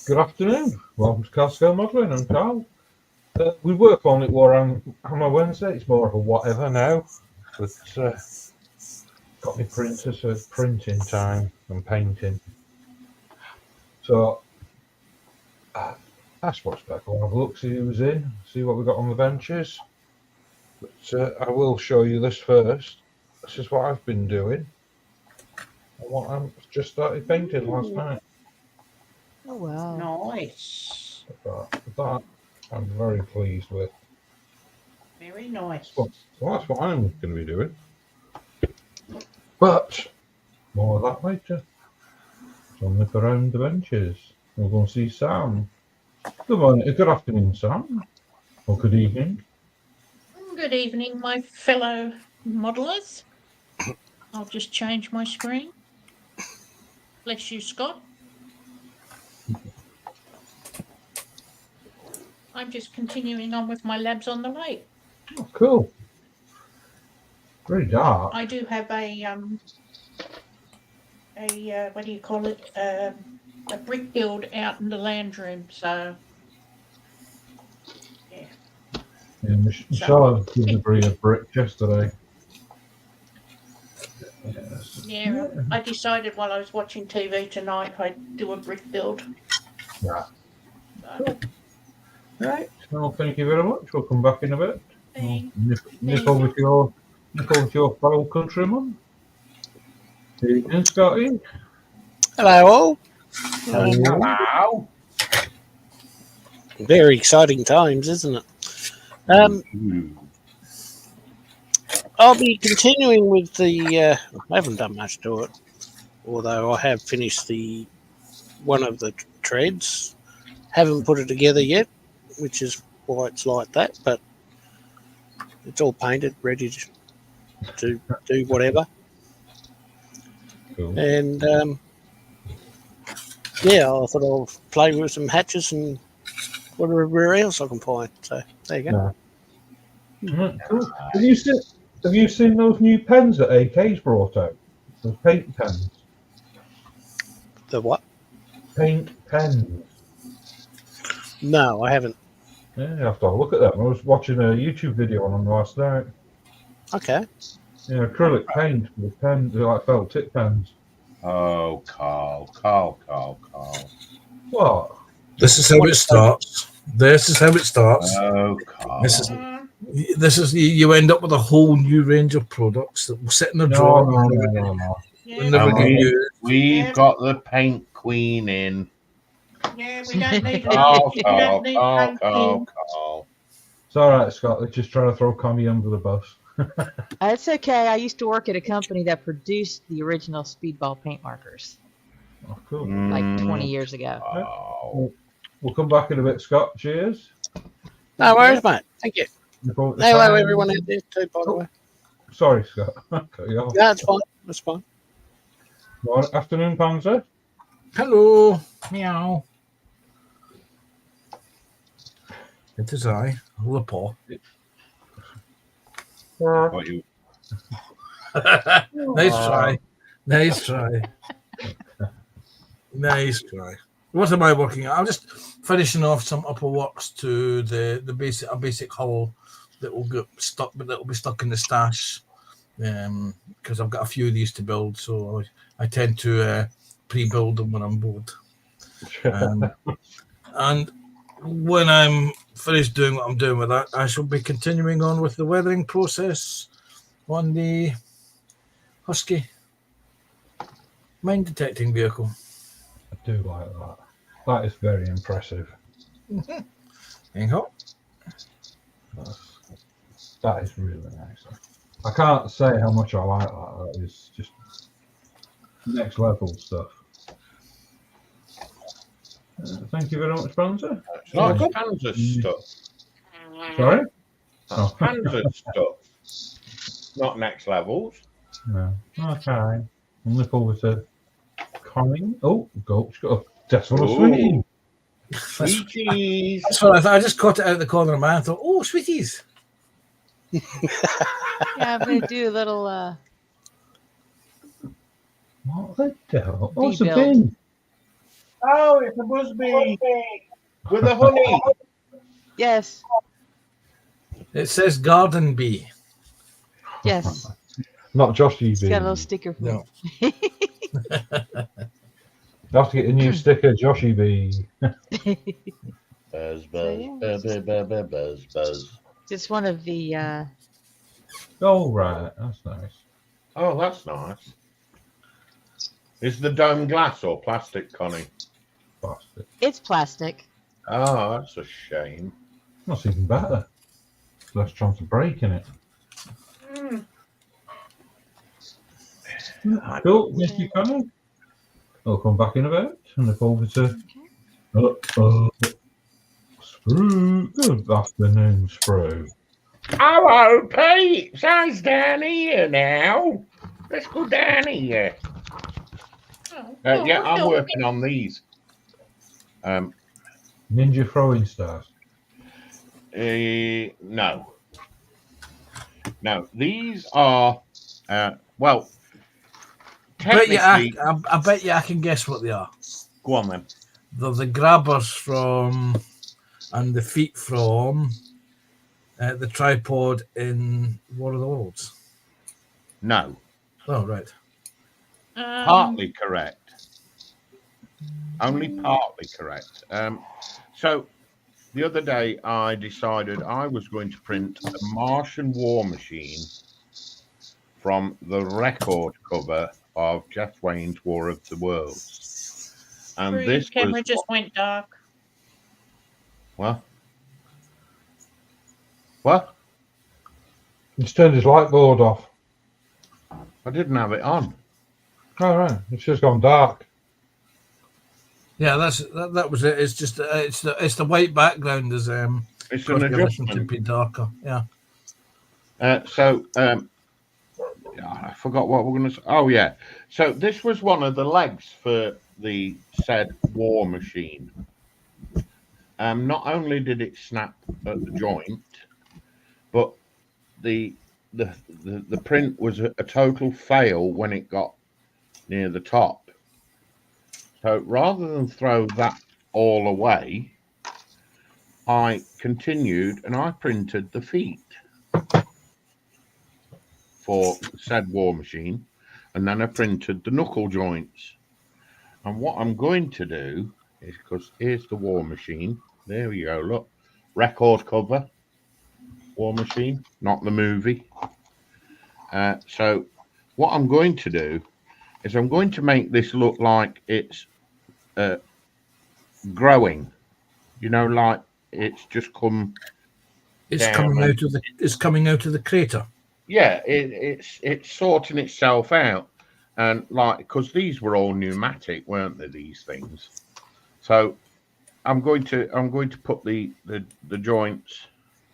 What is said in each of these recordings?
Good afternoon. Welcome to Carl Scale Modelling. I'm Carl. We work on it more on a Wednesday. It's more of a whatever now. But got my printer, so it's printing time and painting. So that's what's back. I'll have a look, see who's in, see what we've got on the benches. But I will show you this first. This is what I've been doing. And what I've just started painting last night. Oh, wow. Nice. That I'm very pleased with. Very nice. Well, that's what I'm going to be doing. But more of that later. So nip around the benches. We'll go and see Sam. Good morning, good afternoon, Sam. Or good evening. Good evening, my fellow modelers. I'll just change my screen. Bless you, Scott. I'm just continuing on with my labs on the lake. Oh, cool. Very dark. I do have a what do you call it? A brick build out in the land room. So yeah. Yeah, Michelle did bring a brick yesterday. Yes. Yeah, I decided while I was watching TV tonight I'd do a brick build. Yeah. So, Right. Well, thank you very much. We'll come back in a bit. Nip you. over to your fellow countryman. Evening, Scotty. Hello all. Hello. Very exciting times, isn't it? I'll be continuing with the. I haven't done much to it, although I have finished one of the treads. Haven't put it together yet, which is why it's like that. But it's all painted, ready to do whatever. Cool. And yeah, I thought I'll play with some hatches and whatever else I can find. So there you go. Yeah. Cool. Have you seen those new pens that AK's brought out? Those paint pens. The what? Paint pens. No, I haven't. Yeah, you have to have a look at them. I was watching a YouTube video on them last night. Okay. Yeah, acrylic paint with pens. They're like felt tip pens. Oh, Carl. What? This is how it starts. This is how it starts. Oh, Carl. This is you end up with a whole new range of products that will sit in a drawer. No. Yeah, We've got the paint queen in. yeah, we don't need Carl. It's all right, Scott. They're just trying to throw Connie under the bus. It's okay. I used to work at a company that produced the original speedball paint markers Oh, cool. like 20 years ago. Oh. We'll come back in a bit, Scott. Cheers. No worries, mate. Thank you. Hello, everyone out there too, by the way. Sorry, Scott. Cut you off. No, it's fine. It's fine. Well, afternoon, Panzer. Hello. Meow. It is I, Lippo. What you? Nice try. Nice try. Nice try. What am I working on? I'm just finishing off some upper works to the basic hull that will get stuck, but that will be stuck in the stash. Because I've got a few of these to build, so I tend to pre-build them when I'm bored. And when I'm finished doing what I'm doing with that, I shall be continuing on with the weathering process on the Husky mine detecting vehicle. I do like that. That is very impressive. Hang on. That is really nice. I can't say how much I like that. That is just next level stuff. Thank you very much, Panzer. It's not Panzer stuff. Sorry? That's Panzer stuff. Not next levels. No. Okay. I'll look over to Connie. Oh, Gulch got a decimal sweetie. Sweeties. That's what I thought. I just caught it out of the corner of my eye and thought, oh, sweeties. Yeah, I'm going to do a little What the devil? Oh, it's a Rebuild. bin. Oh, it's a busby with a honey. Yes. It says garden bee. Yes. Not Joshy It's got a little Bee. sticker for No. me. You have to get a new sticker, Joshy Bee. Buzz, So, buzz, yeah, buzz, buzz, buzz, buzz, buzz. Just one of the Oh, right. That's nice. Oh, that's nice. Is the dome glass or plastic, Connie? Bastard. it's plastic. Oh, that's a shame. That's even better. Less chance of breaking it. Cool, Mr. Connie. I'll come back in a bit and look over to Sprue. Good afternoon, Sprue. Hello, Pete. So's down here now. Let's go down here. Yeah, I'm working on these. Ninja throwing stars. No. No, these are, well, technically, I bet you I can guess what they are. go on then. They're the grabbers from and the feet from the tripod in War of the Worlds. No, Oh, right. partly correct. Only partly correct. So the other day I decided I was going to print a Martian war machine from the record cover of Jeff Wayne's War of the Worlds. And Sprue, this camera was just went dark. what? What? He's turned his light board off. I didn't have it on. All right, it's just gone dark. Yeah, that was it. It's just it's the white background is It's an to adjustment. be darker. Yeah. I forgot what we're going to say. Oh, yeah. So this was one of the legs for the said war machine. Not only did it snap at the joint, but the print was a total fail when it got near the top. So rather than throw that all away, I continued and I printed the feet for said war machine, and then I printed the knuckle joints. And what I'm going to do is, because here's the war machine, there we go, look, record cover, war machine, not the movie. So what I'm going to do is I'm going to make this look like it's growing, you know, like it's just come. It's down coming out of the crater. Yeah, it's sorting itself out, and like because these were all pneumatic, weren't they? These things. So I'm going to put the joints,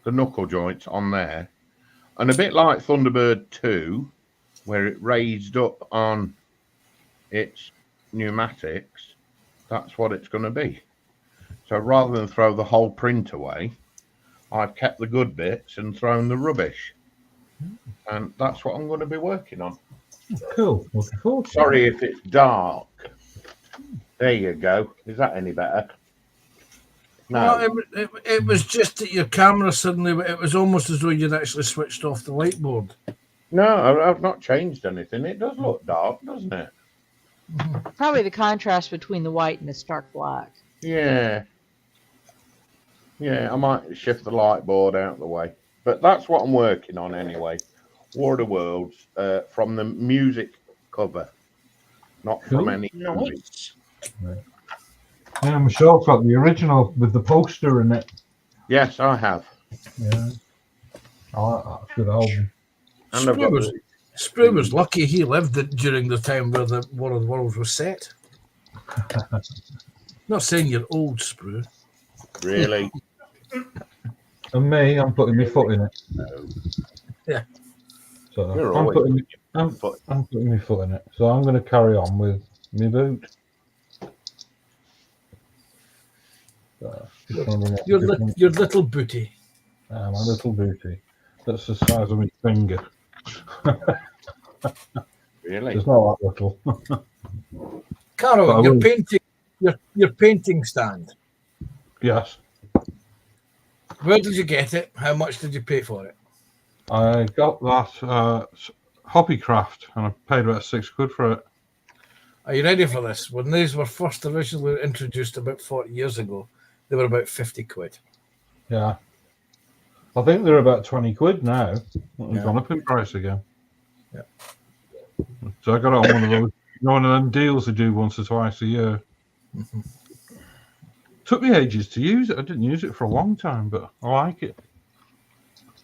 the knuckle joints on there, and a bit like Thunderbird 2, where it raised up on its pneumatics. That's what it's going to be. So rather than throw the whole print away, I've kept the good bits and thrown the rubbish. And that's what I'm going to be working on. Cool. Looking forward to it. Sorry if it's dark. There you go. Is that any better? No. Well, it was just that your camera suddenly, it was almost as though you'd actually switched off the light board. No, I've not changed anything. It does look dark, doesn't it? Probably the contrast between the white and the stark black. Yeah. Yeah, I might shift the light board out of the way. But that's what I'm working on anyway. War of the Worlds from the music cover, not from any movie. Nice. Yeah, Michelle's got the original with the poster in it. Yes, I have. Yeah. I like that. It's a good album. And I've got Sprue was lucky he lived it during the time where the War of the Worlds was set. Not saying you're old, Sprue. really. And me, I'm putting my foot in it. No. Yeah. So You're I'm always putting my foot in it. So I'm going to carry on with my boot. Your little booty. My little booty. That's the size of my finger. Really? It's not that little. Carol, But I you're will- painting. your painting stand. Yes. Where did you get it? How much did you pay for it? I got that Hobbycraft, and I paid about £6 for it. Are you ready for this? When these were first originally introduced about 40 years ago, they were about 50 quid. Yeah. I think they're about £20 now. They've Yeah. gone up in price again. Yeah. So I got it on one of those, one of them deals they do once or twice a year. Mm-hmm. Took me ages to use it. I didn't use it for a long time, but I like it.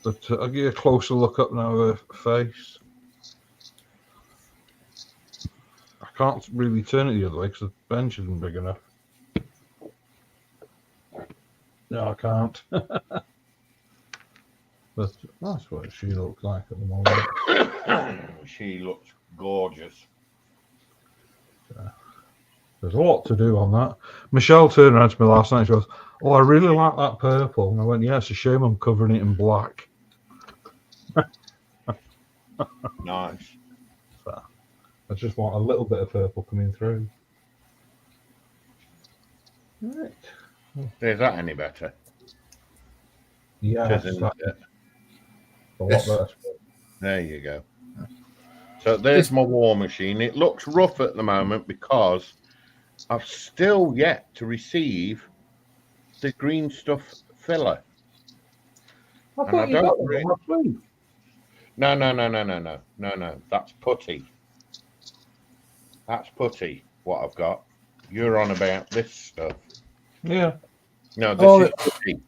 But I'll give you a closer look up now of her face. I can't really turn it the other way because the bench isn't big enough. No, I can't. But that's what she looks like at the moment. She looks gorgeous. There's a lot to do on that. Michelle turned around to me last night. She goes, "Oh, I really like that purple." And I went, "Yeah, it's a shame I'm covering it in black." Nice. So, I just want a little bit of purple coming through. Right. Is that any better? Yes, Isn't that's it? a lot better. There you go. So there's my war machine. It looks rough at the moment because I've still yet to receive the green stuff filler. I And thought I you don't got them really- last week. No. That's putty. That's putty, what I've got. You're on about this stuff. Yeah. No, this is putty.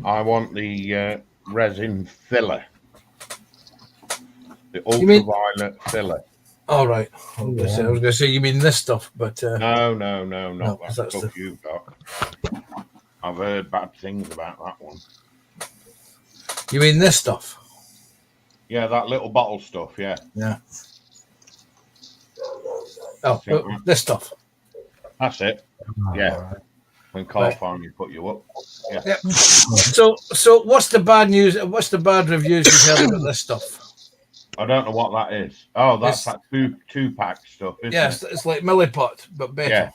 I want the resin filler. The You mean- ultraviolet filler. All right. I was going to say, you mean this stuff, but No, not No, that that's stuff you've got. I've heard bad things about that one. you mean this stuff? Yeah, that little bottle stuff, yeah. Yeah. Oh, think that- this stuff. That's it. Yeah. Right. When Carl Right. finally put you up. Yeah. Yeah. So what's the bad news? What's the bad reviews you've heard about this stuff? I don't know what that is. Oh, that's It's- that two-pack stuff, isn't Yes, it? it's like Milliput, but better. Yeah.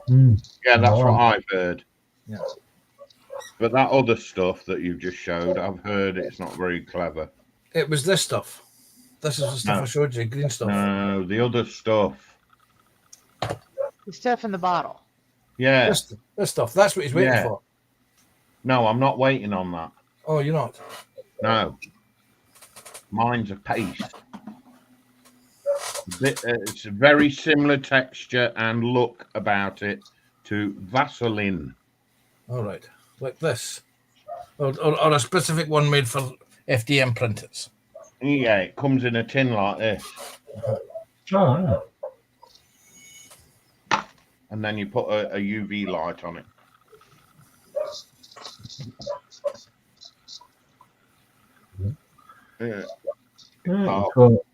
Mm. Yeah, that's Oh. what I've heard. Yeah. But that other stuff that you've just showed, I've heard it's not very clever. It was this stuff. This is the stuff No. I showed you, green stuff. No, the other stuff. The stuff in the bottle. Yeah. This stuff. That's what he's waiting Yeah. for. No, I'm not waiting on that. Oh, you're not? No. Mine's a paste. It's a very similar texture and look about it to Vaseline. All right. Like this. Or a specific one made for FDM printers. Yeah, it comes in a tin like this. Oh, yeah. And then you put a UV light on it. Oh. Cool.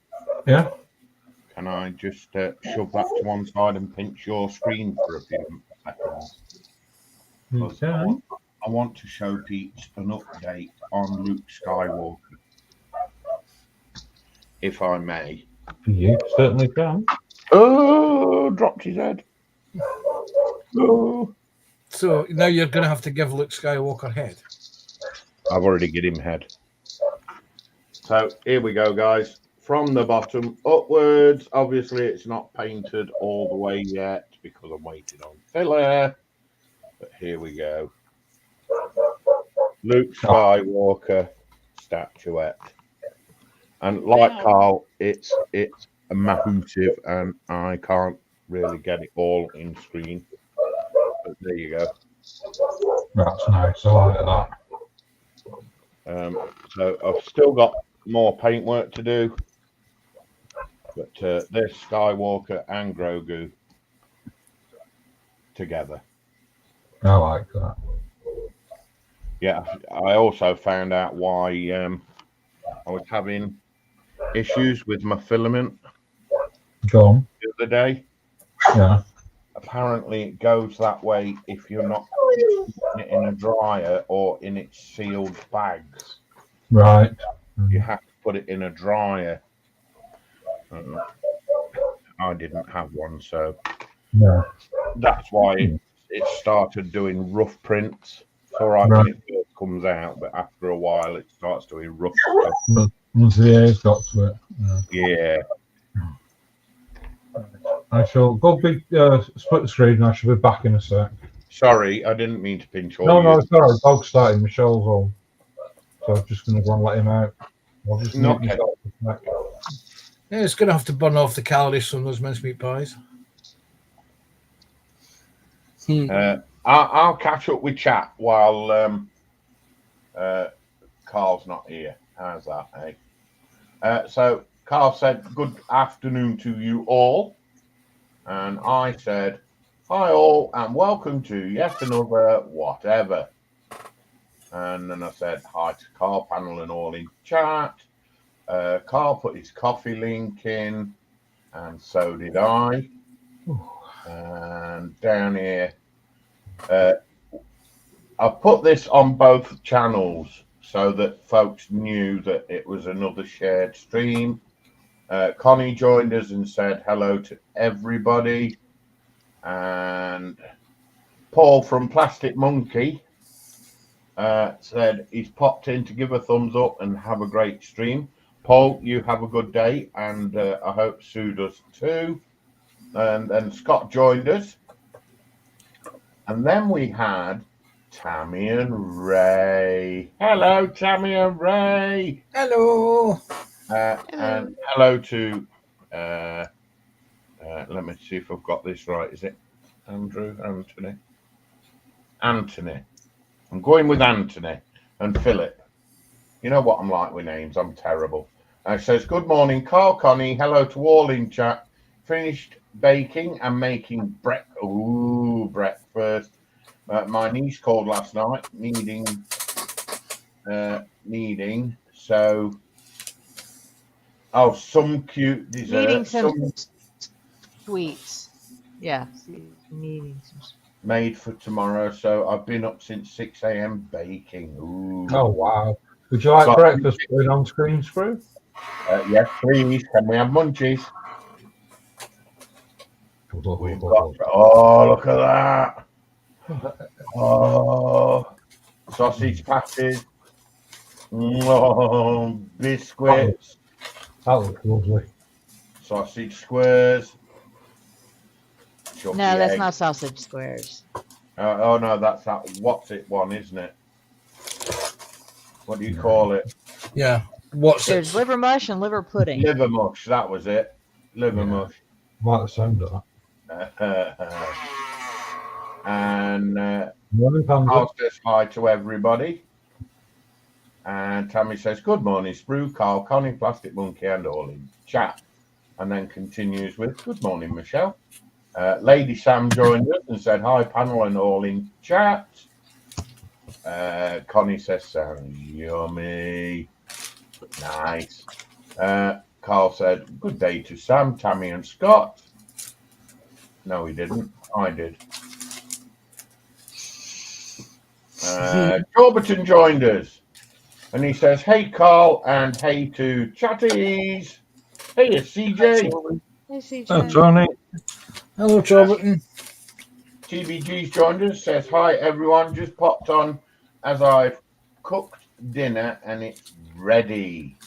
Yeah. Can I just shove that to one side and pinch your screen for a few seconds? Because I want to show Pete an update on Luke Skywalker, if I may. You certainly can. Oh, dropped his head. Oh. So now you're going to have to give Luke Skywalker head. I've already given him head. So here we go, guys. From the bottom upwards. Obviously, it's not painted all the way yet because I'm waiting on filler. But here we go. Luke Skywalker statuette. And like Carl, it's massive, and I can't really get it all in screen. But there you go. That's nice. I like that. So I've still got more paintwork to do, but there's Skywalker and Grogu together. I like that. Yeah, I also found out why I was having issues with my filament Go on. the other day. Yeah. Apparently, it goes that way if you're not putting it in a dryer or in its sealed bags. Right. You have to put it in a dryer. I didn't have one, so No. That's why it started doing rough prints. It's all right when it first comes out, but after a while it starts doing rough stuff. Once the air's got to it. Yeah. I shall go big split screen and I shall be back in a sec. Sorry, I didn't mean to pinch all No, you. it's alright. Dog's starting. Michelle's home. So I'm just going to go and let him out. I'll just mute Okay. myself for a sec. Yeah, it's going to have to burn off the calories from those mincemeat pies. I'll catch up with chat while Carl's not here. How's that, eh? So Carl said, good afternoon to you all. And I said, hi all, and welcome to yet another whatever. And then I said, hi to Carl, panel and all in chat. Carl put his coffee link in, and so did I. And down here, I put this on both channels so that folks knew that it was another shared stream. Connie joined us and said hello to everybody. And Paul from Plastic Monkey said he's popped in to give a thumbs up and have a great stream. Paul, you have a good day, and I hope Sue does too. And then Scott joined us. And then we had Tammy and Ray. Hello, Tammy and Ray. Hello. And hello to, let me see if I've got this right. Is it Andrew? Anthony? Anthony. I'm going with Anthony and Philip. You know what I'm like with names. I'm terrible. It says, good morning, Carl, Connie. Hello to all in chat. Finished baking and making breakfast. My niece called last night, needing. So, some cute dessert. Needing some sweets. Yeah, needing some. Made for tomorrow. So I've been up since 6 a.m. baking. Ooh. Oh, wow. Would you like breakfast put on screen, Sprue? Yes, please. Can we have munchies? We've got, look at that. Oh, sausage patties. Oh, biscuits. That looks lovely. Sausage squares. No, that's not sausage squares. Oh, no, that's that what's it one, isn't it? What do you call it? Yeah. There's liver mush and liver pudding. Liver mush, that was it. Liver mush. Like the sound of that. And Morning, Panzer. Carl says hi to everybody. And Tammy says, good morning, Sprue, Carl, Connie, Plastic Monkey, and all in chat. And then continues with, good morning, Michelle. Lady Sam joined us and said, hi, panel, and all in chat. Connie says, sound yummy. Nice. Carl said, good day to Sam, Tammy, and Scott. No, he didn't. I did. Corberton joined us. And he says, hey, Carl, and hey to Chatties. Hey, it's CJ. Hey, CJ. Oh, Tony. Hello, Corberton. TBG's joined us, says, hi, everyone. Just popped on as I've cooked dinner and it's ready.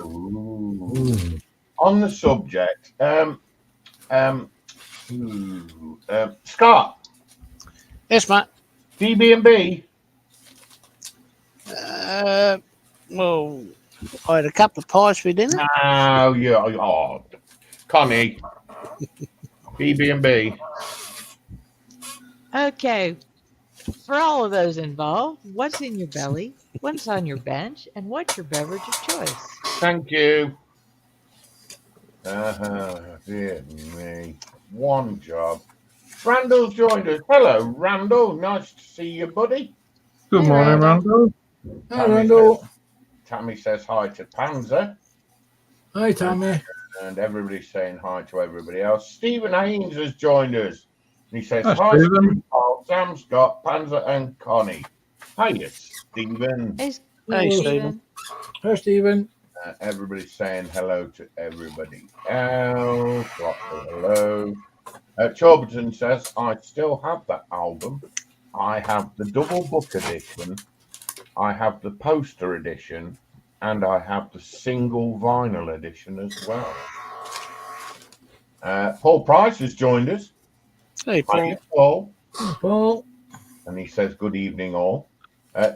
Ooh. On the subject, Scott. Yes, Matt. DB&B. Well, I had a couple of pies for dinner. No, yeah. Oh, Connie. DB&B. Okay. For all of those involved, what's in your belly, what's on your bench, and what's your beverage of choice? Thank you. Dear me. One job. Randall's joined us. Hello, Randall. Nice to see you, buddy. Good morning, Randall. Hi, Randall. Tammy says hi to Panzer. Hi, Tammy. And everybody's saying hi to everybody else. Stephen Haynes has joined us. And he says, Hi, hi, Stephen. Carl, Sam, Scott, Panzer, and Connie. Hiya, Stephen. Hey, Hey, Stephen. Hi, Stephen. Everybody's saying hello to everybody else. Lots of hello. Chorberton says, I still have that album. I have the double book edition. I have the poster edition. And I have the single vinyl edition as well. Paul Price has joined us. Hey, Hi, Paul. Paul. Paul. And he says, good evening, all.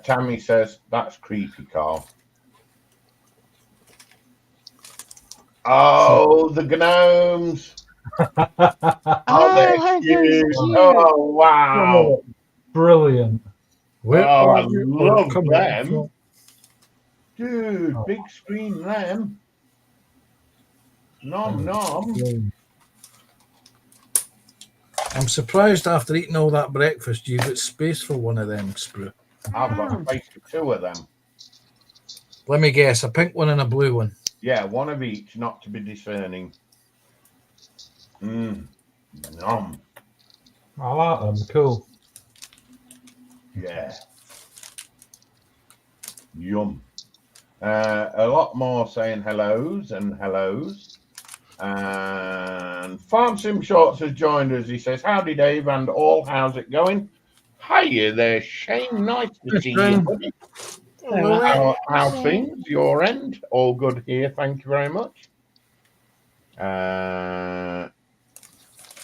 Tammy says, that's creepy, Carl. Oh, the gnomes. Oh, They're they're cute. cute. Oh, wow. Brilliant. Where Oh, I are you? love Come them. on. Dude, big screen them. Nom nom. I'm surprised after eating all that breakfast, you've got space for one of them, Sprue. I've got space for two of them. Let me guess, a pink one and a blue one. Yeah, one of each, not to be discerning. Nom. I like them. Cool. Yeah. Yum. A lot more saying hellos and hellos. And Farm Sim Shorts has joined us. He says, howdy, Dave, and all. How's it going? Hiya there, Shane. Nice to see you, buddy. How's things? Your end? All good here. Thank you very much.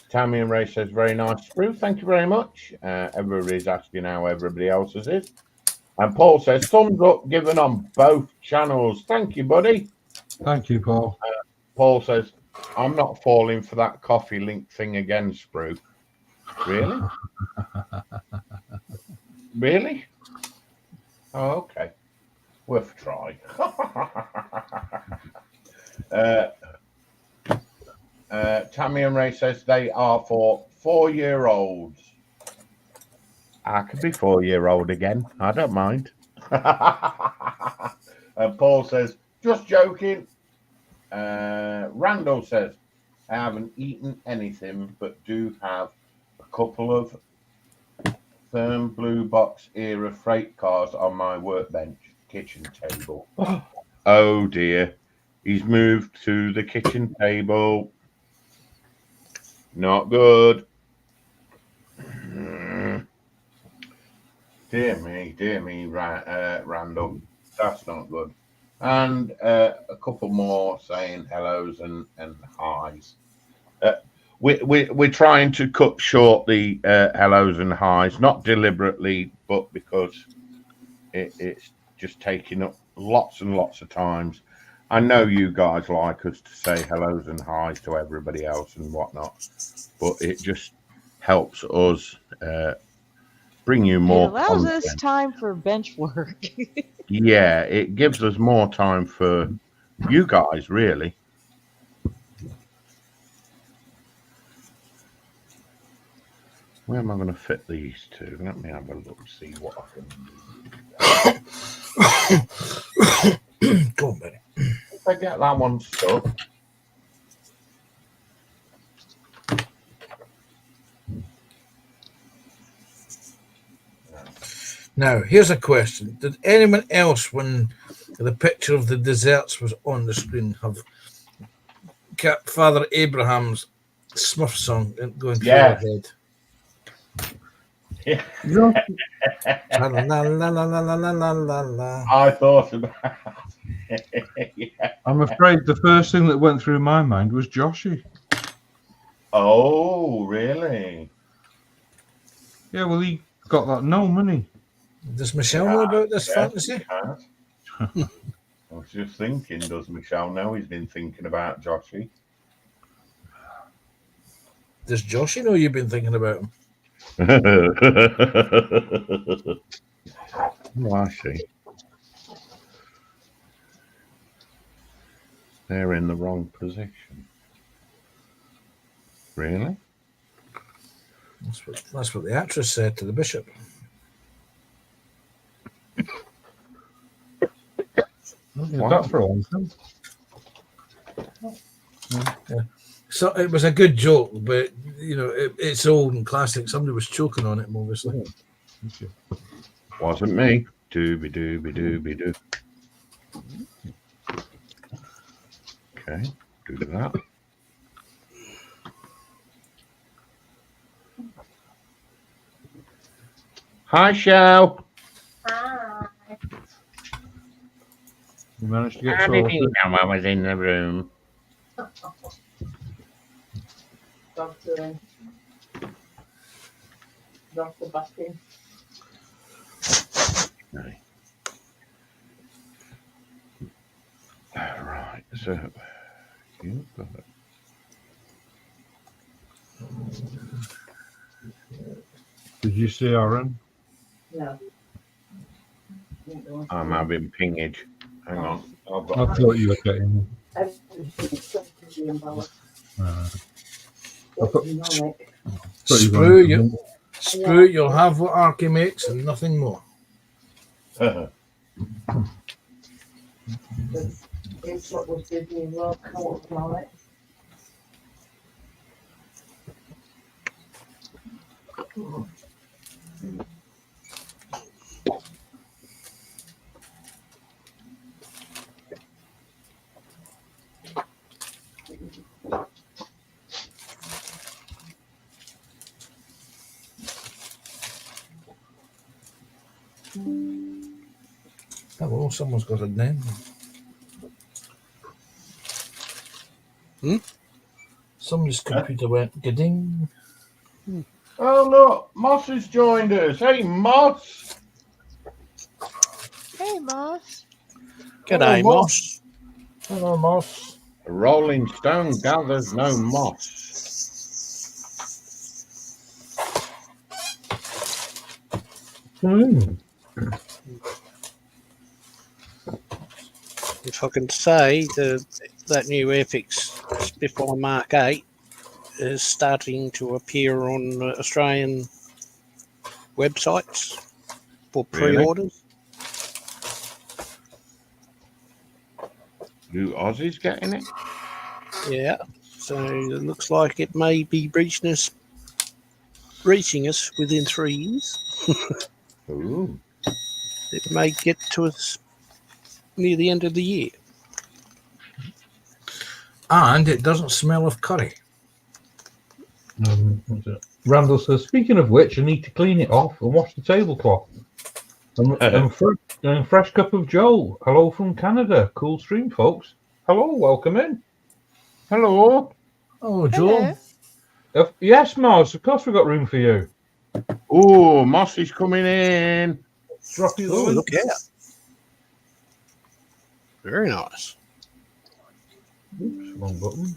Tammy and Ray says, very nice, Sprue. Thank you very much. Everybody's asking how everybody else's is. And Paul says, thumbs up given on both channels. Thank you, buddy. Thank you, Paul. Paul says, I'm not falling for that coffee link thing again, Sprue. Really? Really? Oh, okay. Worth a try. Tammy and Ray says they are for 4-year-olds. I could be 4-year-old again. I don't mind. And Paul says, just joking. Randall says, I haven't eaten anything, but do have a couple of firm blue box era freight cars on my workbench kitchen table. Oh dear. He's moved to the kitchen table. Not good. Dear me, Randall. That's not good. And a couple more saying hellos and highs. We're trying to cut short the hellos and highs, not deliberately, but because it's just taking up lots and lots of times. I know you guys like us to say hellos and highs to everybody else and whatnot, but it just helps us bring you more. It allows us time for bench work. Yeah, it gives us more time for you guys, really. Where am I going to fit these two? Let me have a look, see what I can do. Go on, buddy. If I get that one stuck. Now, here's a question. Did anyone else, when the picture of the desserts was on the screen, have Father Abraham's Smurf song going through their head? Yeah. La, la, la, la, la, la, la, la, la. I thought about it. Yeah. I'm afraid the first thing that went through my mind was Joshy. Oh, really? Yeah, well, he got that gnome, hasn't he? Does Michelle know about this fantasy? I was just thinking, does Michelle know he's been thinking about Joshy? Does Joshy know you've been thinking about him? Oh, I see. They're in the wrong position. Really? That's what the actress said to the bishop. That for one thing. Yeah. So it was a good joke, but you know it's old and classic. Somebody was choking on it, obviously. Wasn't me. Dooby dooby dooby doo. Okay, do that. Hi, Shell. You managed to get How did sorted. you know I was in the room? Right, so you've got it. Did you see Aaron? I'm having pingage. Hang on. I've got I thought you were getting. Sprue, you'll have what Arky makes and nothing more. Hello, someone's got a name. Somebody's computer went ga-ding. Oh, look, Moss has joined us. Hey, Moss. Hey, Moss. G'day, Hello, Moss. Hello, Moss. A rolling stone gathers no moss. If I can say, that new Airfix Spitfire Mark 8 is starting to appear on Australian websites for Really? pre-orders. You Aussies getting it? Yeah, so it looks like it may be reaching us within 3 years. Ooh. It may get to us near the end of the year. And it doesn't smell of curry. What's it? Randall says, speaking of which, I need to clean it off and wash the tablecloth. And fresh cup of Joe. Hello from Canada. Cool stream, folks. Hello, welcome in. Hello. Oh, Joe. Yes, Mars, of course we've got room for you. Oh, Moss is coming in. Drop you the Oh, link. look out. Very nice. Oops, wrong button.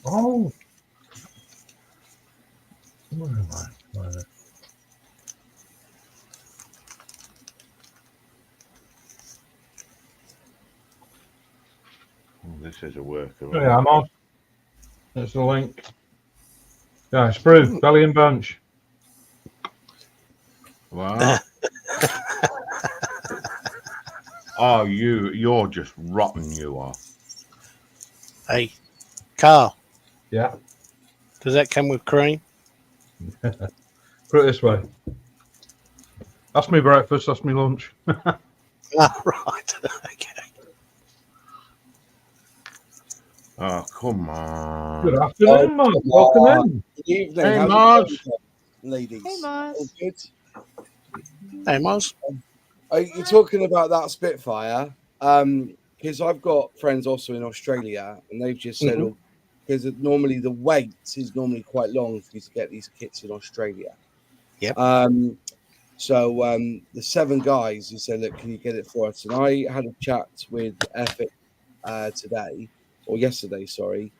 Oh. Where am I? Right. Oh, this is a worker. Oh, yeah, I'm on. That's the link. Yeah, Sprue, belly and bunch. Wow. Oh, you're just rotten, you are. Hey, Carl, Yeah. does that come with cream? Put it this way. That's me breakfast, that's me lunch. Ah, right. Okay. Oh, come on. Good afternoon, Mark. Welcome in. Good evening. Hey, How's it Marge. going, ladies? Hey, Moss. All good? Hey, Moz. You're talking about that Spitfire, because I've got friends also in Australia, and they've just said, because normally the wait is normally quite long for you to get these kits in Australia. Yep. So the 7 guys who said, look, can you get it for us? And I had a chat with Epic today, or yesterday, sorry,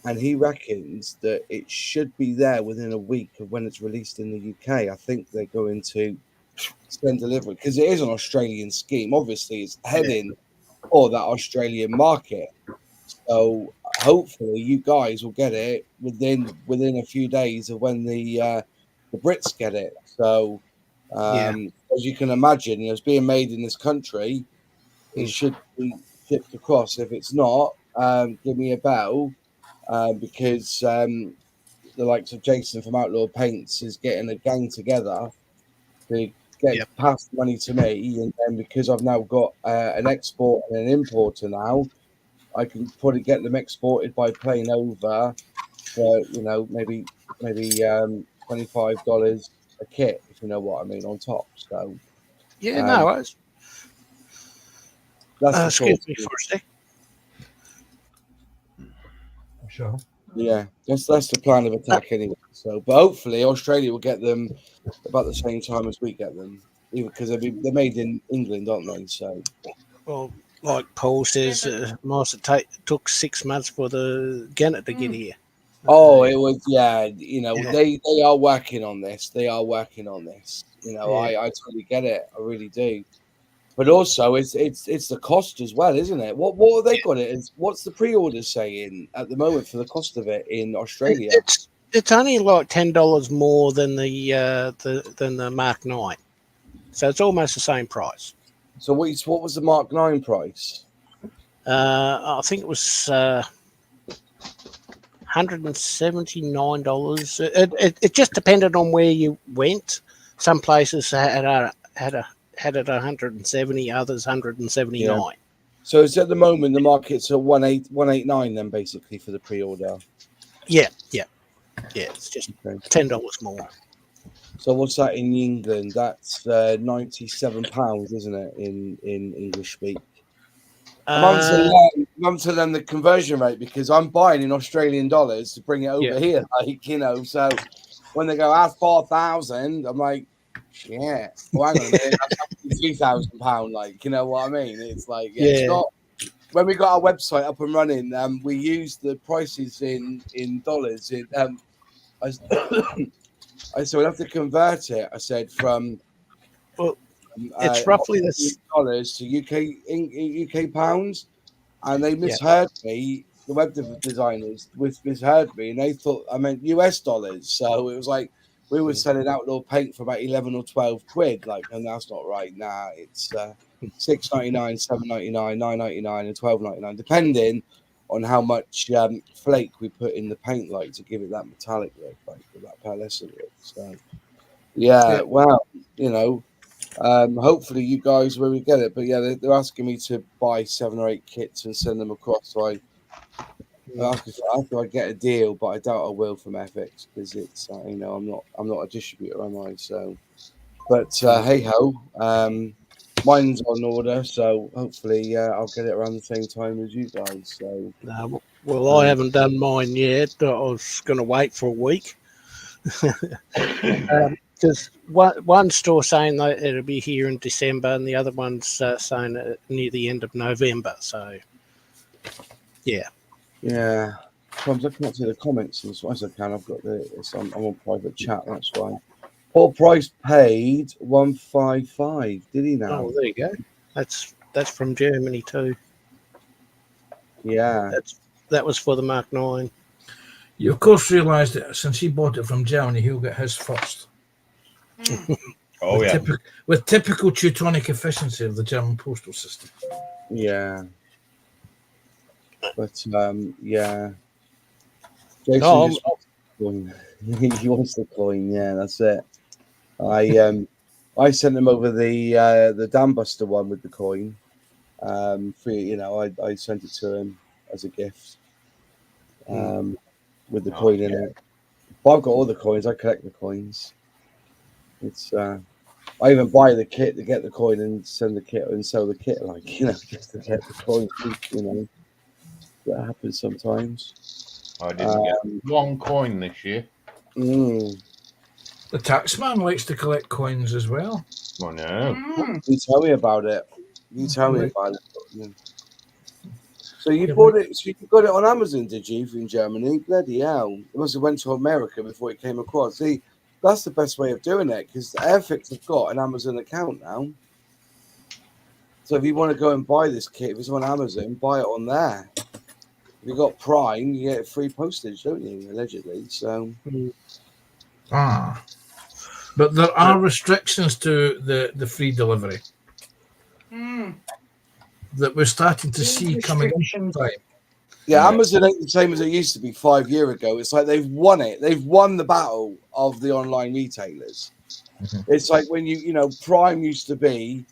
and he reckons that it should be there within a week of when it's released in the UK. I think they're going to send delivery because it is an Australian scheme. Obviously, it's heading for that Australian market. So hopefully, you guys will get it within a few days of when the Brits get it. So as you can imagine, it's being made in this country. It should be shipped across. If it's not, give me a bell. Because the likes of Jason from Outlaw Paints is getting a gang together to get past money to me, and then because I've now got an export and an importer now, I can probably get them exported by plane over for maybe maybe $25 a kit, if you know what I mean, on top. So Yeah, no, that's the excuse thought. me for a sec. Sure. Yeah, that's the plan of attack anyway. So, but hopefully Australia will get them about the same time as we get them, even because they're made in England, aren't they? So, Well, like Paul says, must have took 6 months for the Gannet to get here. oh, it was you know, Yeah. they are working on this. They are working on this. You know, Yeah. I totally get it. I really do. But also, it's the cost as well, isn't it? What have they got it? What's the pre-order saying at the moment for the cost of it in Australia? It's only like $10 more than the Mark 9, so it's almost the same price. So what was the Mark 9 price? I think it was $179. It just depended on where you went. Some places had it at 170, others 179. Yeah. So it's at the moment the market's at 189 then basically for the pre-order. Yeah. It's just $10 more. So what's that in England? That's £97, isn't it? In English speak. I'm to learn the conversion rate because I'm buying in Australian dollars to bring it over here. Like, you know, so when they go at 4,000, I'm like, shit. Well, hang on a minute, that's £3,000. Like, you know what I mean? It's like, it's not. When we got our website up and running, we used the prices in dollars. I said we'll have to convert it. I said from it's roughly this dollars to UK pounds, and they misheard me. The web designers misheard me, and they thought I meant US dollars. So it was like we were selling outdoor paint for about 11 or 12 quid. Like, and that's not right. Nah, it's $6.99, $7.99, $9.99, and $12.99, depending on how much flake we put in the paint, like to give it that metallic look, like that pearlescent look. So well, you know, hopefully you guys will get it. But yeah, they're asking me to buy 7 or 8 kits and send them across. So I after I get a deal, but I doubt I will from FX because it's you know, I'm not a distributor, am I? So, but hey ho, mine's on order, so hopefully I'll get it around the same time as you guys. So, well, I haven't done mine yet. I was going to wait for a week because one store saying that it'll be here in December, and the other one's saying near the end of November. So, yeah. Sometimes I can't see the comments as much as I can. I've got I'm on private chat. That's why. Paul Price paid 155. Did he now? Oh, there you go. That's from Germany too. Yeah. That was for the Mark 9. You of course realise that since he bought it from Germany, he'll get his first. With typical Teutonic efficiency of the German postal system. Yeah. But Jason he wants the coin. Yeah, that's it. I sent him over the Dam Buster one with the coin. I sent it to him as a gift. With the coin in it. But I've got all the coins. I collect the coins. It's I even buy the kit to get the coin and send the kit and sell the kit, like, you know, just to get the coin. You know, that happens sometimes. I didn't get one coin this year. The taxman likes to collect coins as well. I know. You tell me about it. So you bought it. So you got it on Amazon, did you? In Germany, bloody hell! It must have went to America before it came across. See, that's the best way of doing it because Airfix have got an Amazon account now. So if you want to go and buy this kit, if it's on Amazon, buy it on there. If you got Prime, you get free postage, don't you? Allegedly, so. But there are restrictions to the free delivery that we're starting to see coming in time. Yeah, Amazon ain't the same as it used to be 5 years ago. It's like they've won it. They've won the battle of the online retailers. It's like when you know, Prime used to be.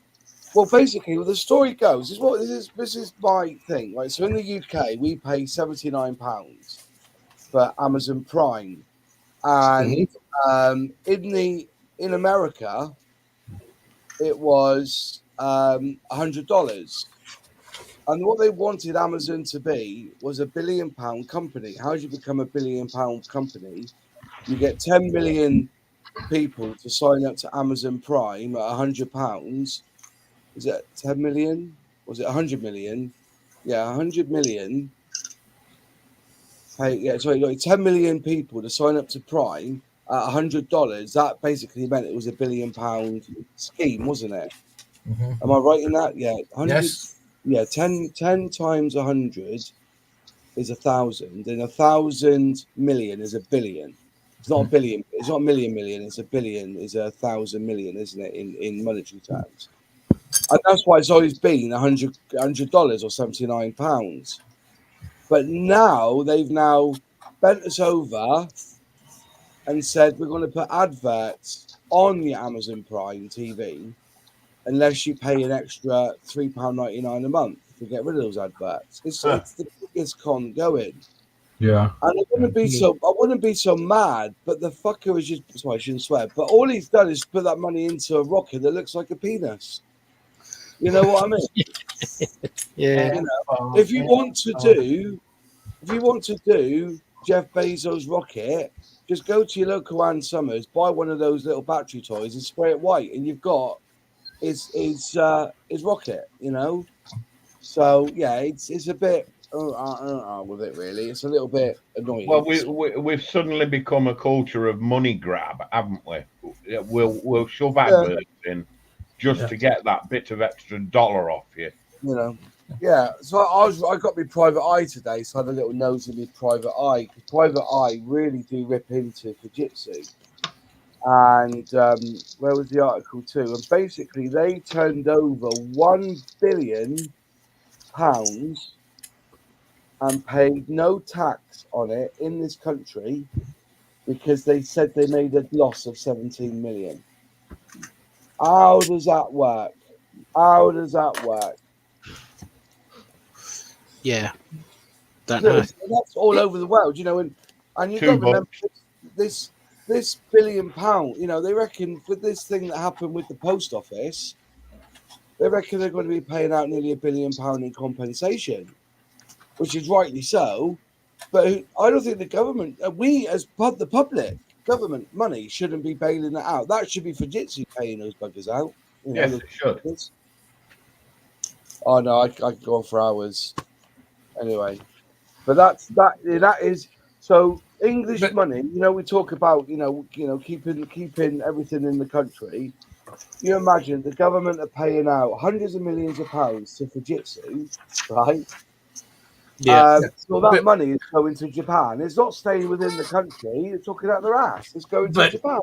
Well, basically, the story goes this is my thing, right? So in the UK, we pay £79 for Amazon Prime, and in America, it was $100. And what they wanted Amazon to be was £1 billion company. How do you become £1 billion company? You get 10 million people to sign up to Amazon Prime at £100. Is it 10 million? Was it 100 million? Yeah, 100 million. Hey, yeah, sorry, like 10 million people to sign up to Prime at $100. That basically meant it was £1 billion scheme, wasn't it? Mhm. Am I right in that? Yeah, 100. Yes. Yeah, 10 times 100 is 1,000, and 1,000 million is $1 billion. It's not a billion. It's not a million. It's $1 billion. Is 1,000 million, isn't it? In monetary terms, and that's why it's always been $100 or £79. But now they've bent us over and said we're going to put adverts on the Amazon Prime TV unless you pay an extra £3.99 a month to get rid of those adverts. It's the biggest con going. Yeah. And I wouldn't be so mad, but the fucker is just sorry, I shouldn't swear, but all he's done is put that money into a rocket that looks like a penis. You know what I mean? Yeah. You know, if you want to do Jeff Bezos' rocket, just go to your local Ann Summers, buy one of those little battery toys and spray it white, and you've got his rocket, you know. So yeah, it's a bit with it really. It's a little bit annoying. Well, we've suddenly become a culture of money grab, haven't we? We'll shove adverts in just to get that bit of extra dollar off you. You know. Yeah, so I got my private eye today, so I had a little nose in my private eye. Private eye really do rip into Fujitsu. And where was the article too? And basically, they turned over £1 billion and paid no tax on it in this country because they said they made a loss of 17 million. How does that work? How does that work? Yeah. Don't know. That's all over the world, you know, and you've got to remember this £1 billion, you know, they reckon with this thing that happened with the post office, they reckon they're going to be paying out nearly £1 billion in compensation, which is rightly so. But I don't think the government, we as the public, government money shouldn't be bailing that out. That should be Fujitsu paying those buggers out. You know, Yes, it should. buggers. Oh no, I could go on for hours. Anyway, but that is so English money. You know, we talk about you know keeping everything in the country. You imagine the government are paying out hundreds of millions of pounds to Fujitsu, right? Yeah. So that money is going to Japan. It's not staying within the country. It's talking out their ass. It's going to Japan.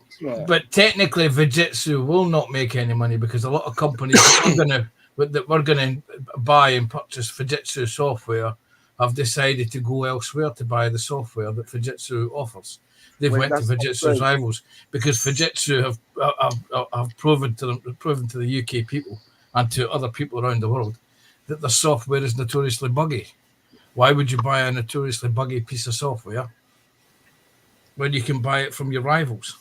But technically, Fujitsu will not make any money because a lot of companies that we're going to buy and purchase Fujitsu software have decided to go elsewhere to buy the software that Fujitsu offers. They've went to Fujitsu's rivals because Fujitsu have proven to the UK people and to other people around the world that the software is notoriously buggy. Why would you buy a notoriously buggy piece of software when you can buy it from your rivals?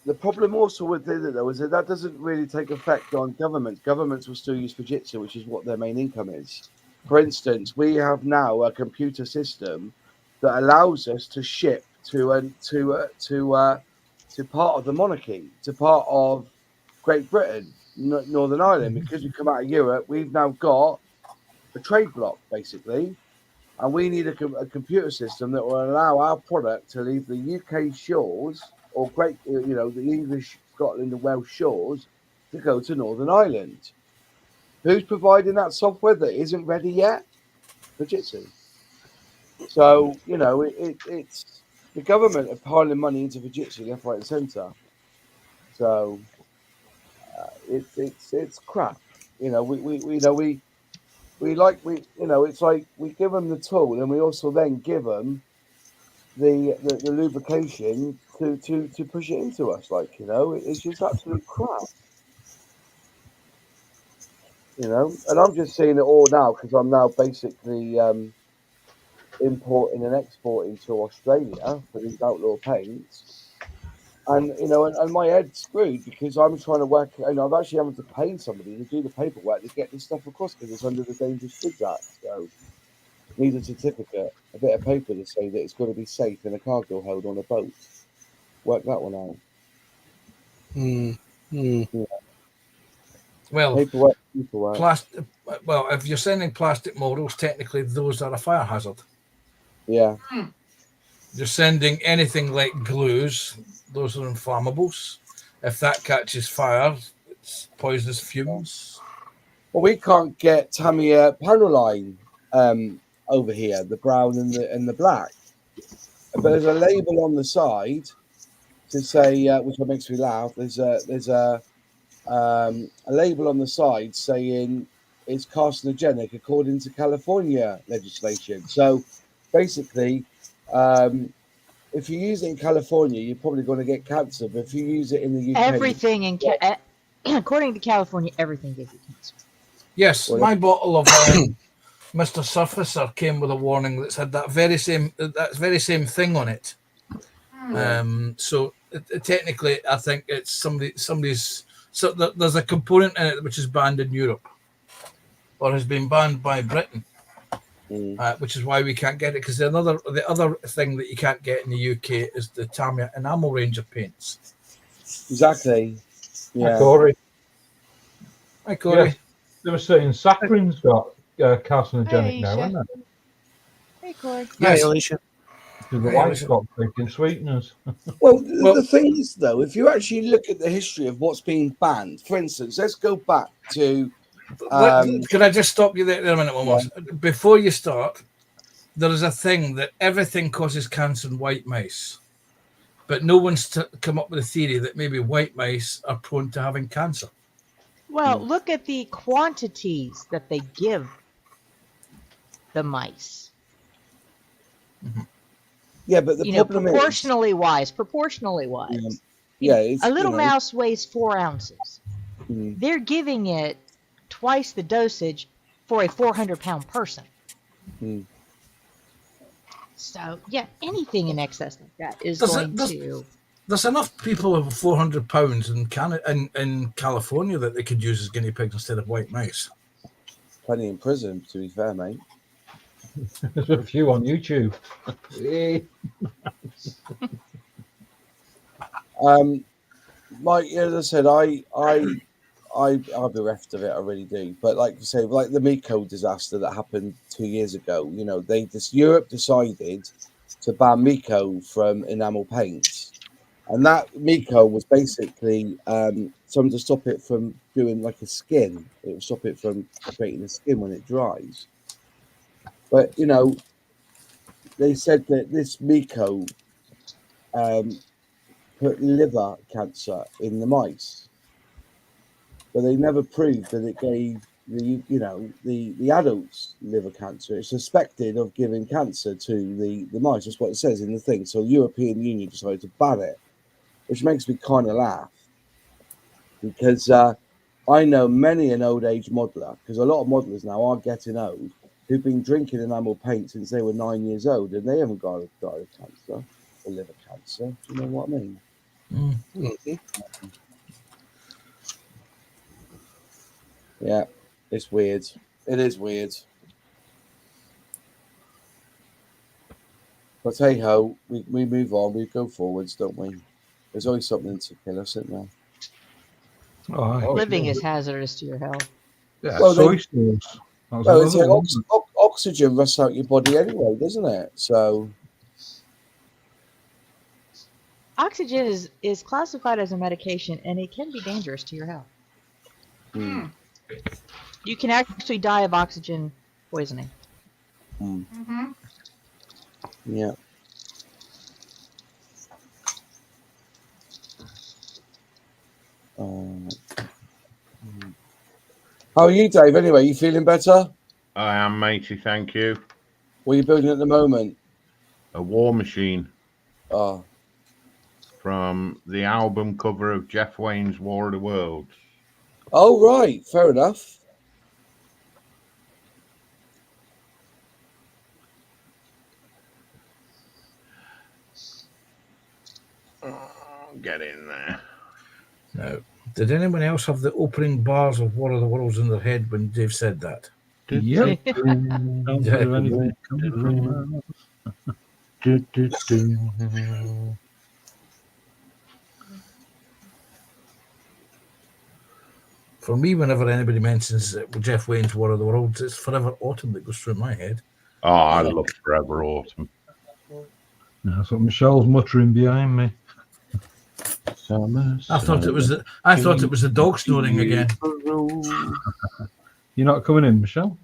The problem also with it though is that doesn't really take effect on governments. Governments will still use Fujitsu, which is what their main income is. For instance, we have now a computer system that allows us to ship to part of the monarchy, to part of Great Britain, Northern Ireland, because we come out of Europe. We've now got a trade block basically. And we need a computer system that will allow our product to leave the UK shores or the English, Scotland, and Welsh shores to go to Northern Ireland. Who's providing that software that isn't ready yet? Fujitsu. So you know, it's the government are piling money into Fujitsu left, right, and centre. So it's crap. You know, it's like we give them the tool and we also then give them the lubrication to push it into us. Like, you know, it's just absolute crap. You know, and I'm just seeing it all now because I'm now basically importing and exporting to Australia for these outlaw paints. And and my head's screwed because I'm trying to work. And I'm actually having to pay somebody to do the paperwork to get this stuff across because it's under the Dangerous Goods Act. So need a certificate, a bit of paper to say that it's got to be safe in a cargo hold on a boat. Work that one out. Yeah. Well, Paperwork. plastic. Well, if you're sending plastic models, technically those are a fire hazard. Yeah. You're sending anything like glues; those are inflammables. If that catches fire, it's poisonous fumes. Well, we can't get Tammy panel line over here, the brown and the black. But there's a label on the side to say, which makes me laugh. There's a label on the side saying it's carcinogenic according to California legislation. So basically, if you use it in California, you're probably going to get cancer. But if you use it in the UK, Everything in according to California, everything gives you cancer. Yes, Well, my bottle of Mr. Surfacer came with a warning that's had that very same thing on it. So technically, I think it's somebody's. So there's a component in it which is banned in Europe, or has been banned by Britain, which is why we can't get it. Because the other thing that you can't get in the UK is the Tammy enamel range of paints. exactly. Yeah. Hi, Corey. Hi, Corey. Yes, they were saying saccharin's got carcinogenic Hey, now, Chef. isn't it? Hey, Corey. Hey, Yes. Alicia. Because the Hey, white Alicia. got taking sweeteners. Well, the thing is, though, if you actually look at the history of what's been banned, for instance, let's go back to. Can I just stop you there a minute, one more? Before you start, there is a thing that everything causes cancer in white mice, but no one's come up with a theory that maybe white mice are prone to having cancer. Well, look at the quantities that they give the mice. Yeah, but the problem proportionally wise. Yeah, a little mouse weighs 4 ounces. They're giving it twice the dosage for a 400-pound person. So, yeah, anything in excess like that is going to. There's enough people over 400 pounds in California that they could use as guinea pigs instead of white mice. Plenty in prison, to be fair, mate. There's a few on YouTube. Mike, as I said, I'll be bereft of it. I really do. But like you say, like the Miko disaster that happened 2 years ago, Europe decided to ban Miko from enamel paints, and that Miko was basically something to stop it from doing like a skin. It will stop it from creating a skin when it dries. But they said that this Miko put liver cancer in the mice, but they never proved that it gave the adults liver cancer. It's suspected of giving cancer to the mice. That's what it says in the thing. So the European Union decided to ban it, which makes me kind of laugh because I know many an old age modeler, because a lot of modelers now are getting old, who've been drinking enamel paint since they were 9 years old, and they haven't died of cancer or liver cancer. Do you know what I mean? Yeah, it's weird. It is weird. But hey ho, we move on. We go forwards, don't we? There's always something to kill us, isn't there? Living is hazardous to your health. Yeah, Well, soy sauce. Well, it's like oxygen rusts out your body anyway, doesn't it? So Oxygen is classified as a medication, and it can be dangerous to your health. You can actually die of oxygen poisoning. Yeah. How are you, Dave? Anyway, you feeling better? I am, matey. Thank you. What are you building at the moment? A war machine. Oh. From the album cover of Jeff Wayne's War of the Worlds. Oh, right. Fair enough. Get in there. Now, did anyone else have the opening bars of War of the Worlds in their head when Dave said that? Yep. Don't do anything coming from that. For me, whenever anybody mentions Jeff Wayne's War of the Worlds, it's Forever Autumn that goes through my head. Oh, I love Forever Autumn. That's what Michelle's muttering behind me. Summer, I thought it was the dog snoring again. You're not coming in, Michelle?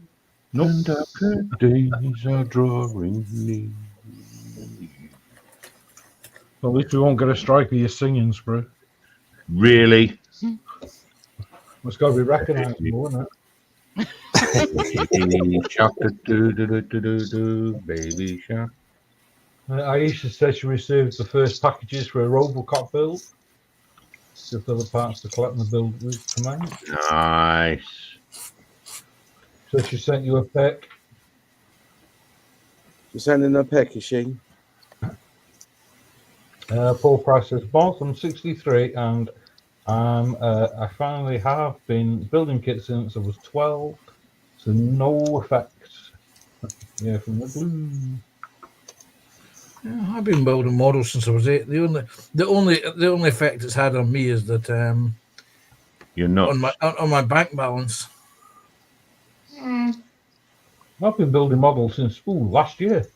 Nope. And darker days are drawing near. Well, at least we won't get a strike of you singing, Sprue. Really? It's got to be recognisable, isn't it? Baby shark, baby shark. Aisha said she received the first packages for a Robocop build. Just other parts to collect the build with command. Nice. So she sent you a pic. You're sending a pic, is she? Paul Price says, boss, I'm 63 and I finally have been building kits since I was 12. So no effects. Yeah, from the glue. Yeah, I've been building models since I was 8. The only effect it's had on me is that You're nuts. on my bank balance. I've been building models since school last year.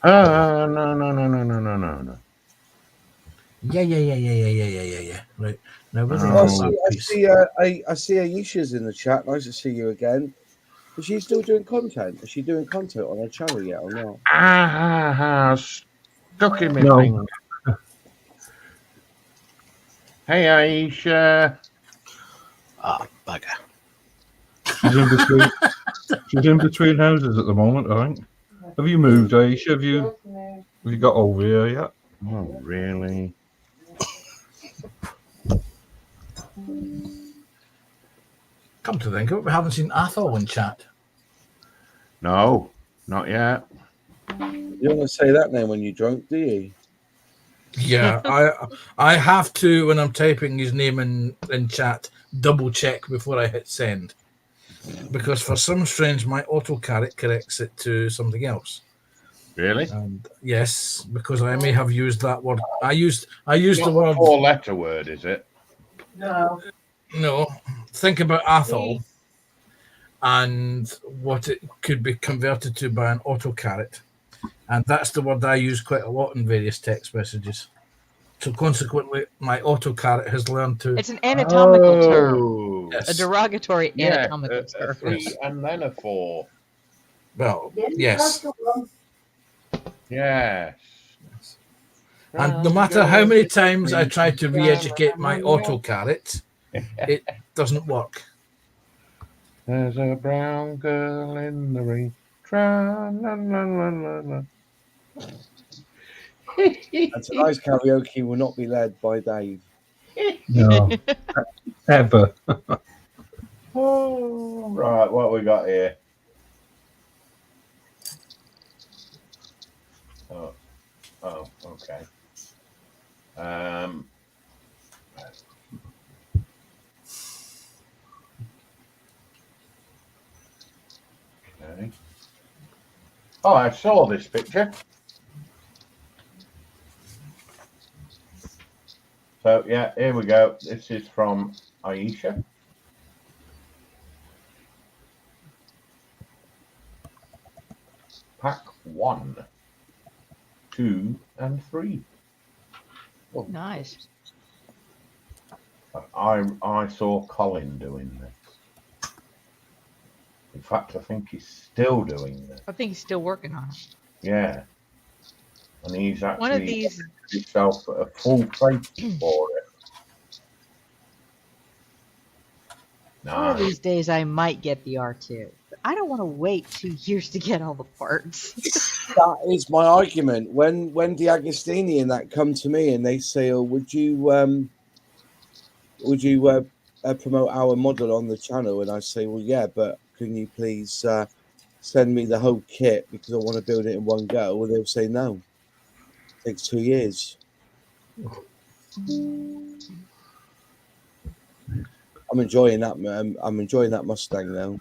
No. Yeah. Right now, where's Oh, I see Aisha's in the chat. Nice to see you again. Is she still doing content? Is she doing content on her channel yet or not? Stuck in my No. finger. Hey, Aisha. Ah, bugger. She's in between houses at the moment, I think. Have you moved, Aisha? Have you got over here yet? Oh, really? Come to think of it, we haven't seen Athol in chat. No, not yet. You don't want to say that name when you're drunk, do you? Yeah, I have to, when I'm typing his name in chat, double check before I hit send. Because for some strange, my autocorrect corrects it to something else. Really? And yes, because I may have used that word. I used Not the word. a 4-letter word, is it? No. Think about Athol and what it could be converted to by an autocorrect. And that's the word I use quite a lot in various text messages. So consequently, my autocorrect has learned to... It's an anatomical term. Yes. A derogatory Yeah, anatomical a term. 3 and then a 4. Well, yes. Yes. And no matter how many times I try to re-educate my autocorrect, it doesn't work. There's a brown girl in the rain. Tra-la-la-la-la-la. And tonight's karaoke will not be led by Dave. No. Ever. Oh, right, what we got here? Oh, okay. Okay. Oh, I saw this picture. So, yeah, here we go. This is from Aisha. Pack 1, 2, and 3. Oh, nice. I saw Colin doing this. In fact, I think he's still doing this. I think he's still working on it. Yeah. And he's actually One of these himself a full plate for it. One of Nice. these days I might get the R2. But I don't want to wait 2 years to get all the parts. That is my argument. When the Agostini and that come to me and they say, "Oh, would you promote our model on the channel?" And I say, "Well, yeah, but can you please send me the whole kit because I want to build it in one go, or they'll say no. It takes 2 years. I'm enjoying that, man. I'm enjoying that Mustang now.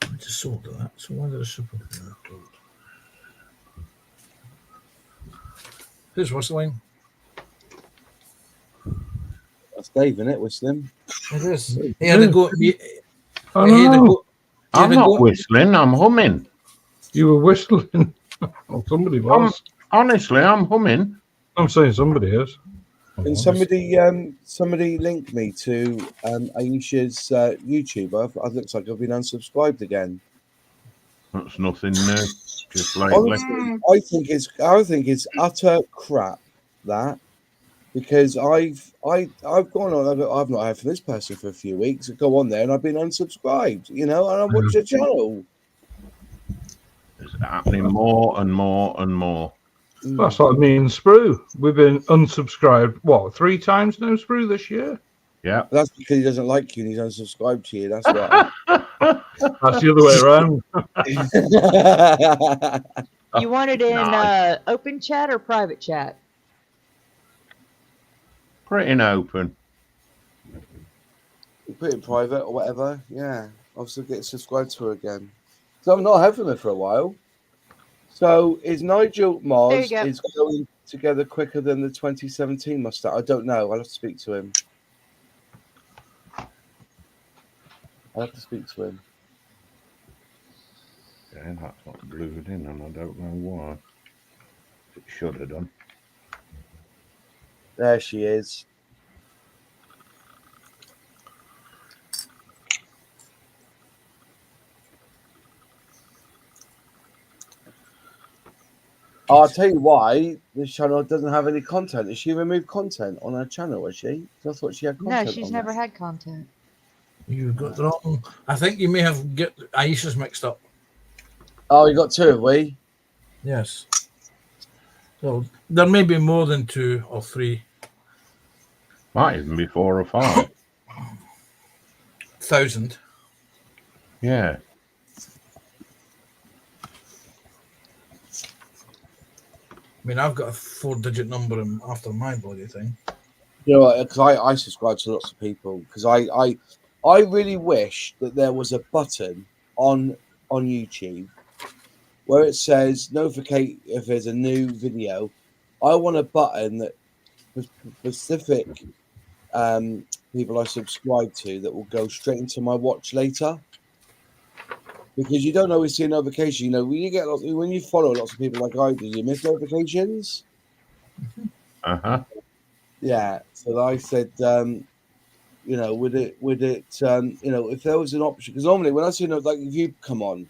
I just sold that. So why did I super? Who's whistling? That's Dave, isn't it? Whistling. It is. He had to go. I He had to know. go. He had I'm to not go. whistling. I'm humming. You were whistling. Well, somebody was. Honestly, I'm humming. I'm saying somebody is. Can somebody link me to Aisha's YouTube? It looks like I've been unsubscribed again. That's nothing new. Just lately. Honestly, I think it's utter crap that, because I've gone on. I've not heard from this person for a few weeks. I go on there and I've been unsubscribed. And I watch the channel. It's happening more and more and more. That's like me and Sprue. We've been unsubscribed, 3 times now, Sprue, this year? Yeah. That's because he doesn't like you and he's unsubscribed to you. That's why. That's the other way around. You want it in Nice. open chat or private chat? Pretty open. Put it in private or whatever. Yeah. I'll still get subscribed to her again. So I've not heard from her for a while. So is Nigel Mars There you go. is going together quicker than the 2017 Mustang? I don't know. I'll have to speak to him. Yeah, that's not glued in, and I don't know why. It should have done. There she is. I'll tell you why this channel doesn't have any content. Has she removed content on her channel, has she? I thought she had content. No, she's on never there. had content. You got the wrong. I think you may have get Aisha's mixed up. Oh, you got 2, have we? Yes. So there may be more than 2 or 3. Might even be 4 or 5. 1,000. Yeah. I mean, I've got a 4-digit number after my bloody thing. You know what? Because I subscribe to lots of people. Because I really wish that there was a button on YouTube where it says notificate if there's a new video. I want a button that for specific people I subscribe to that will go straight into my watch later. Because you don't always see a notification. When you get when you follow lots of people like I do, you miss notifications. Yeah. So I said, would it, if there was an option? Because normally when I see like if you come on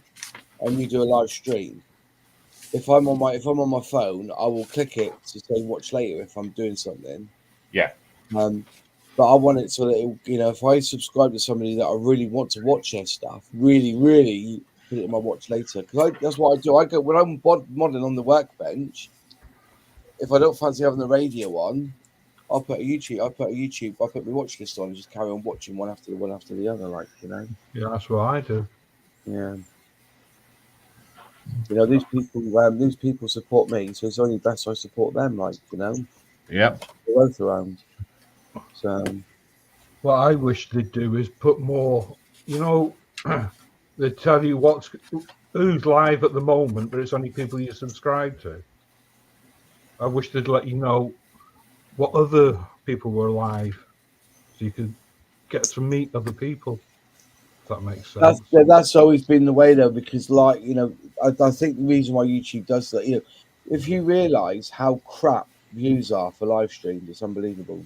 and you do a live stream, if I'm on my phone, I will click it to say watch later if I'm doing something. Yeah. But I want it so that if I subscribe to somebody that I really want to watch their stuff, really put it in my watch later. Because that's what I do. I go when I'm modding on the workbench. If I don't fancy having the radio on, I'll put my watch list on and just carry on watching one after the other, Yeah, that's what I do. Yeah. These people support me, so it's only best I support them, Yep. They're both around. So What I wish they'd do is put more, they tell you who's live at the moment, but it's only people you subscribe to. I wish they'd let you know what other people were live, so you could get to meet other people. If that makes sense. that's always been the way though, because I think the reason why YouTube does that, if you realise how crap views are for live streams, it's unbelievable.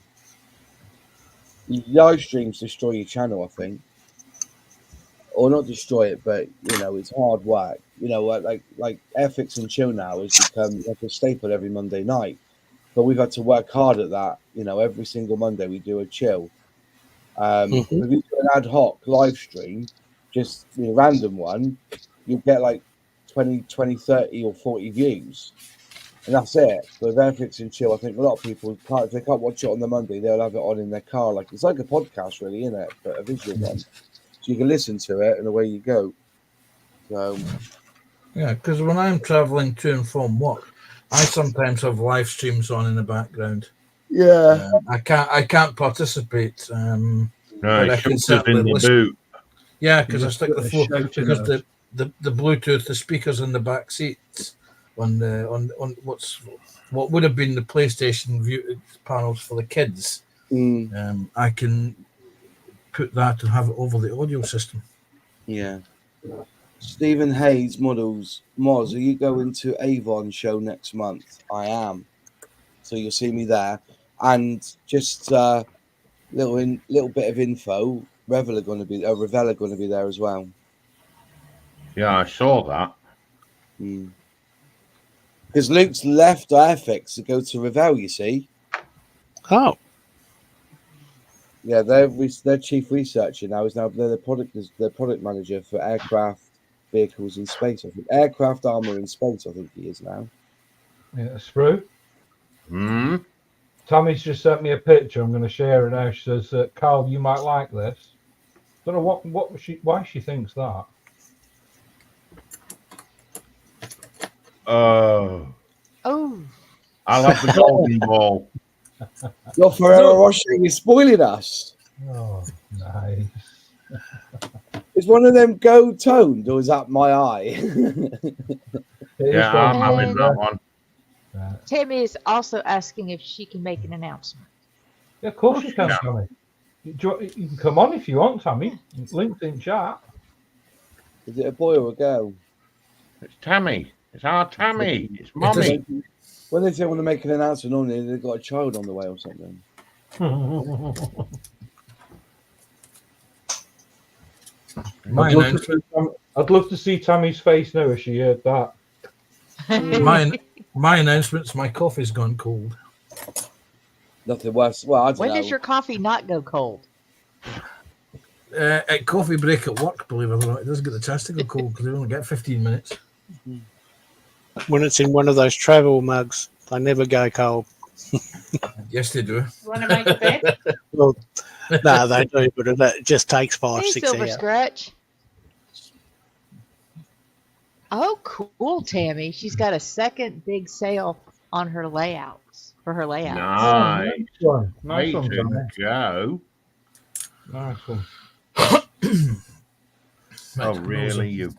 Live streams destroy your channel, I think, or not destroy it, but it's hard work. Like Ethics and Chill now has become like a staple every Monday night, but we've had to work hard at that. Every single Monday we do a chill. If you do an ad hoc live stream, just a random one, you get like 20, 30 or 40 views. and that's it. But with Netflix and chill, I think a lot of people can't. If they can't watch it on the Monday, they'll have it on in their car. Like it's like a podcast, really, isn't it? But a visual one, so you can listen to it, and away you go. So Yeah, because when I'm traveling to and from work, I sometimes have live streams on in the background. yeah, I can't participate. No, But I it can shoots us in certainly the listen. boot. Yeah, because I Just stick put the a phone shout in because those. the Bluetooth, the speakers in the back seats on what would have been the PlayStation view panels for the kids. I can put that and have it over the audio system. yeah. Stephen Hayes models. Moz, are you going to Avon show next month? I am. So you'll see me there. And just little bit of info. Revell are going to be there as well. Yeah, I saw that. Because Luke's left Airfix to go to Revell, you see. Oh, Yeah, their chief researcher now is they're the product manager for aircraft, vehicles in space. I think aircraft armor in space. I think he is now. Yeah, Sprue. Hmm. Tammy's just sent me a picture. I'm going to share it now. She says, "Carl, you might like this." Don't know why she thinks that. Oh, Oh, I'll have the golden ball. Your Ferrero Rocher is spoiling us. Oh, nice. Is one of them gold toned, or is that my eye? Yeah, I'm having that one. Tammy is also asking if she can make an announcement. Yeah, of course you can, Yeah. Tammy. You can come on if you want, Tammy. Linked in chat. Is it a boy or a girl? It's Tammy. It's our Tammy. It's Mummy. When they say want to make an announcement, normally they've got a child on the way or something. I'd love to see Tammy's face now if she heard that. My announcements, my coffee's gone cold. Nothing worse. Well, I don't When know. does your coffee not go cold? At coffee break at work, believe it or not, it doesn't get the chance to go cold because they only get 15 minutes. when it's in one of those travel mugs, they never go cold. Yes, they do. You want to make a bet? Well, no, they do, but it just takes 5, Hey, 6 Silver hours. Scratch. Oh, cool, Tammy. She's got a second big sale on her layouts for her layouts. Nice. Nice Way one, to Tammy. go. Nice one. Oh, really? You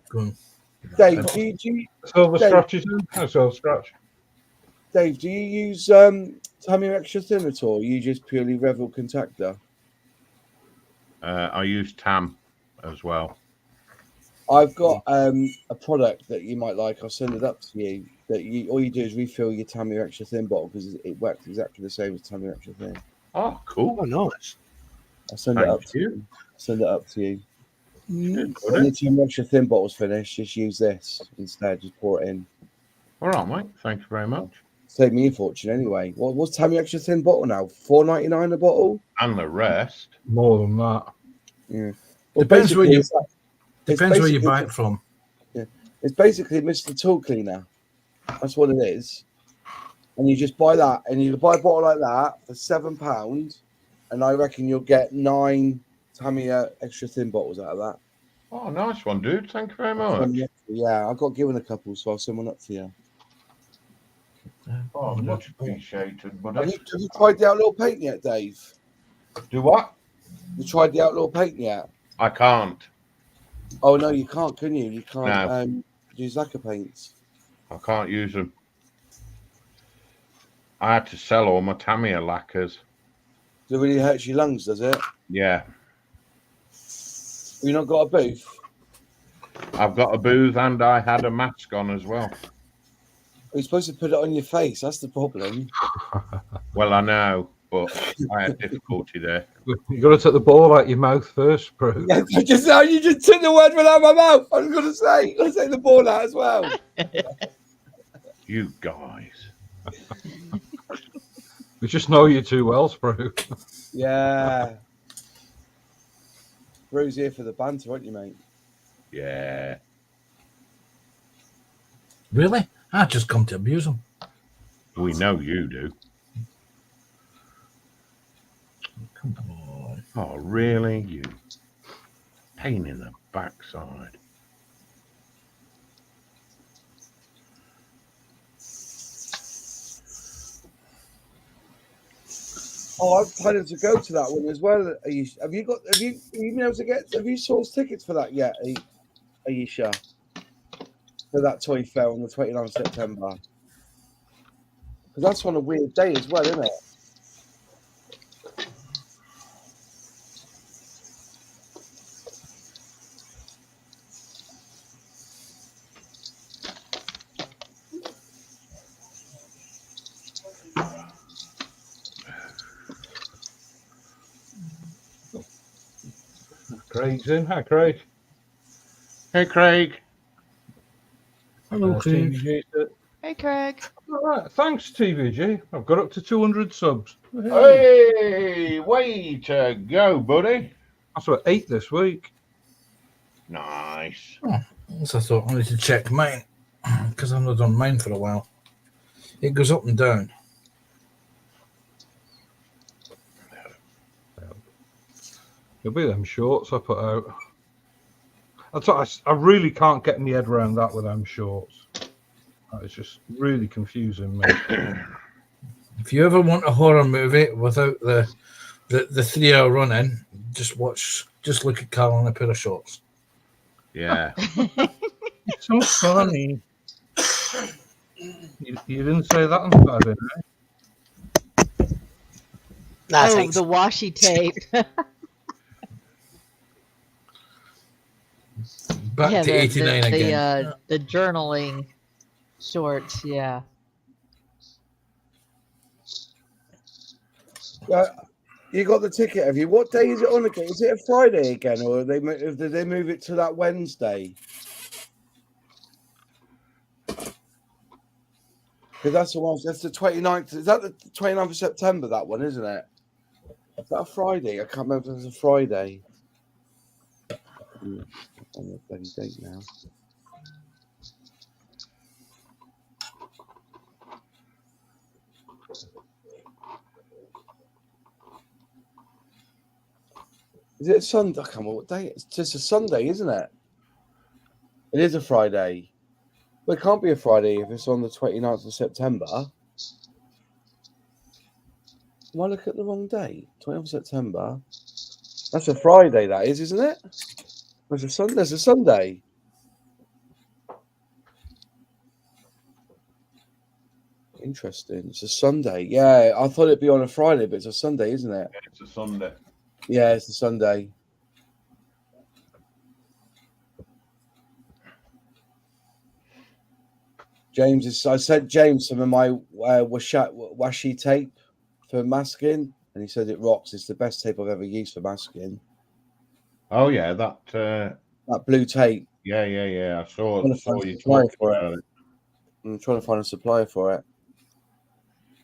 Dave, do you, Silver Dave. scratches. No silver scratch. Dave, do you use Tammy Extra Thin at all? Or you just purely Revell contactor? I use Tam as well. I've got a product that you might like. I'll send it up to you. All you do is refill your Tammy Extra Thin bottle because it works exactly the same as Tammy Extra Thin. Oh, cool. Oh, nice. I'll send it Thank up to you. you. Send it up to you. Good, When buddy. your Tammy Extra Thin bottle's finished, just use this instead. Just pour it in. All right, mate. Thank you very much. Save me a fortune anyway. What's Tammy Extra Thin bottle now? $4.99 a bottle? And the rest. More than that. Yeah. Well, Depends where basically, you it's depends where you basically- buy it from. It's basically Mr. Tool Cleaner. That's what it is. And you just buy that, and you can buy a bottle like that for £7, and I reckon you'll get 9 Tammy Extra Thin bottles out of that. Oh, nice one, dude. Thank you very much. Yeah, I got given a couple, so I'll send one up to you. Oh, much appreciated, buddy. Have you tried the Outlaw paint yet, Dave? Do what? You tried the Outlaw paint yet? I can't. Oh no, you can't, can you? You can't No. use lacquer paints. I can't use them. I had to sell all my Tamiya lacquers. Does it really hurt your lungs, does it? Yeah. Have you not got a booth? I've got a booth and I had a mask on as well. You're supposed to put it on your face. That's the problem. Well, I know, but I had difficulty there. You got to take the ball out your mouth first, Sprue. Yeah, you just took the word right out of my mouth. I was going to say, let's take the ball out as well. You guys. We just know you too well, Sprue. Yeah. Bruce here for the banter, aren't you, mate? Yeah. Really? I just come to abuse them. We know you do. Come on. Oh, really? You pain in the backside. Oh, I'm planning to go to that one as well. Have you been able to have you sourced tickets for that yet, Aisha? For that toy fair on the 29th of September? Because that's on a weird day as well, isn't it? Craig's in. Hi, Craig. Hey, Craig. Hello, Craig. TVG said, Hey, Craig. all right, thanks, TVG. I've got up to 200 subs. Hey. Hey, way to go, buddy. That's what 8 this week. Nice. So I thought I need to check mine because I've not done mine for a while. It goes up and down. It'll be them shorts I put out. I really can't get my head around that with them shorts. It's just really confusing me. If you ever want a horror movie without the 3-hour run-in, just look at Carl in a pair of shorts. Yeah. It's so funny. You didn't say that on Saturday, eh? Nah, Oh, thanks. the washi tape. Back to 89 again. The journaling shorts, yeah. You got the ticket, have you? What day is it on again? Is it a Friday again, or did they move it to that Wednesday? Because that's the one. That's the 29th. Is that the 29th of September? That one, isn't it? Is that a Friday? I can't remember if it's a Friday. On the bloody date now. Is it a Sunday? I can't remember what day. It's just a Sunday, isn't it? It is a Friday. Well, it can't be a Friday if it's on the 29th of September. Am I looking at the wrong date? 29th of September. That's a Friday, that is, isn't it? There's a Sunday. There's a Sunday. Interesting. It's a Sunday. Yeah, I thought it'd be on a Friday, but it's a Sunday, isn't it? It's a Sunday. Yeah, it's a Sunday. I sent James some of my washi tape for masking, and he said it rocks. It's the best tape I've ever used for masking. Oh, yeah, that blue tape. Yeah. I saw you talking about it. I'm trying to find a supplier for it.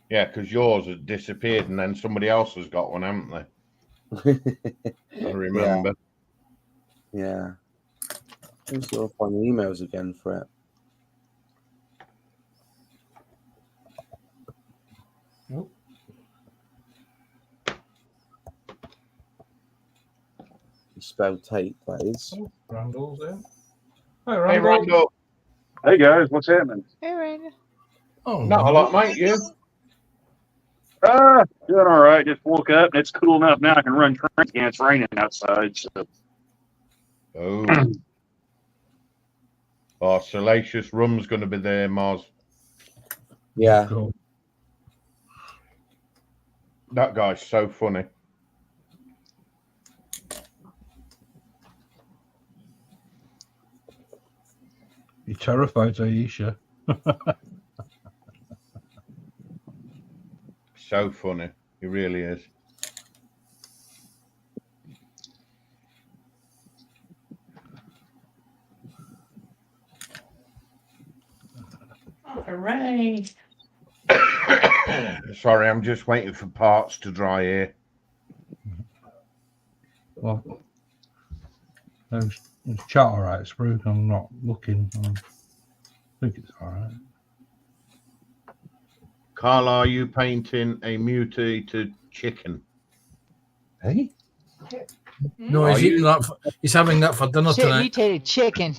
Yeah, because yours has disappeared and then somebody else has got one, haven't they? I remember. Yeah. I'm sure I'll find the emails again for it. Nope. Spelled tape, that is. Oh, Randall's in. Hi, Hey, Randall. Randall. Hey guys, what's happening? Hey, Randy. Oh, Not a lot, mate, you? Doing all right. Just woke up. It's cool enough now. I can run trains again. It's raining outside. So. Oh, Salacious Rum's going to be there, Mars. Yeah. Cool. That guy's so funny. He terrified Aisha. So funny. He really is. Oh, hooray. Sorry, I'm just waiting for parts to dry here. Well, there's chat all right, Sprue. I'm not looking. I think it's all right. Carl, are you painting a mutated chicken? Hey, No, Are he's you- eating that. He's having that for dinner Shit, tonight. mutated chicken.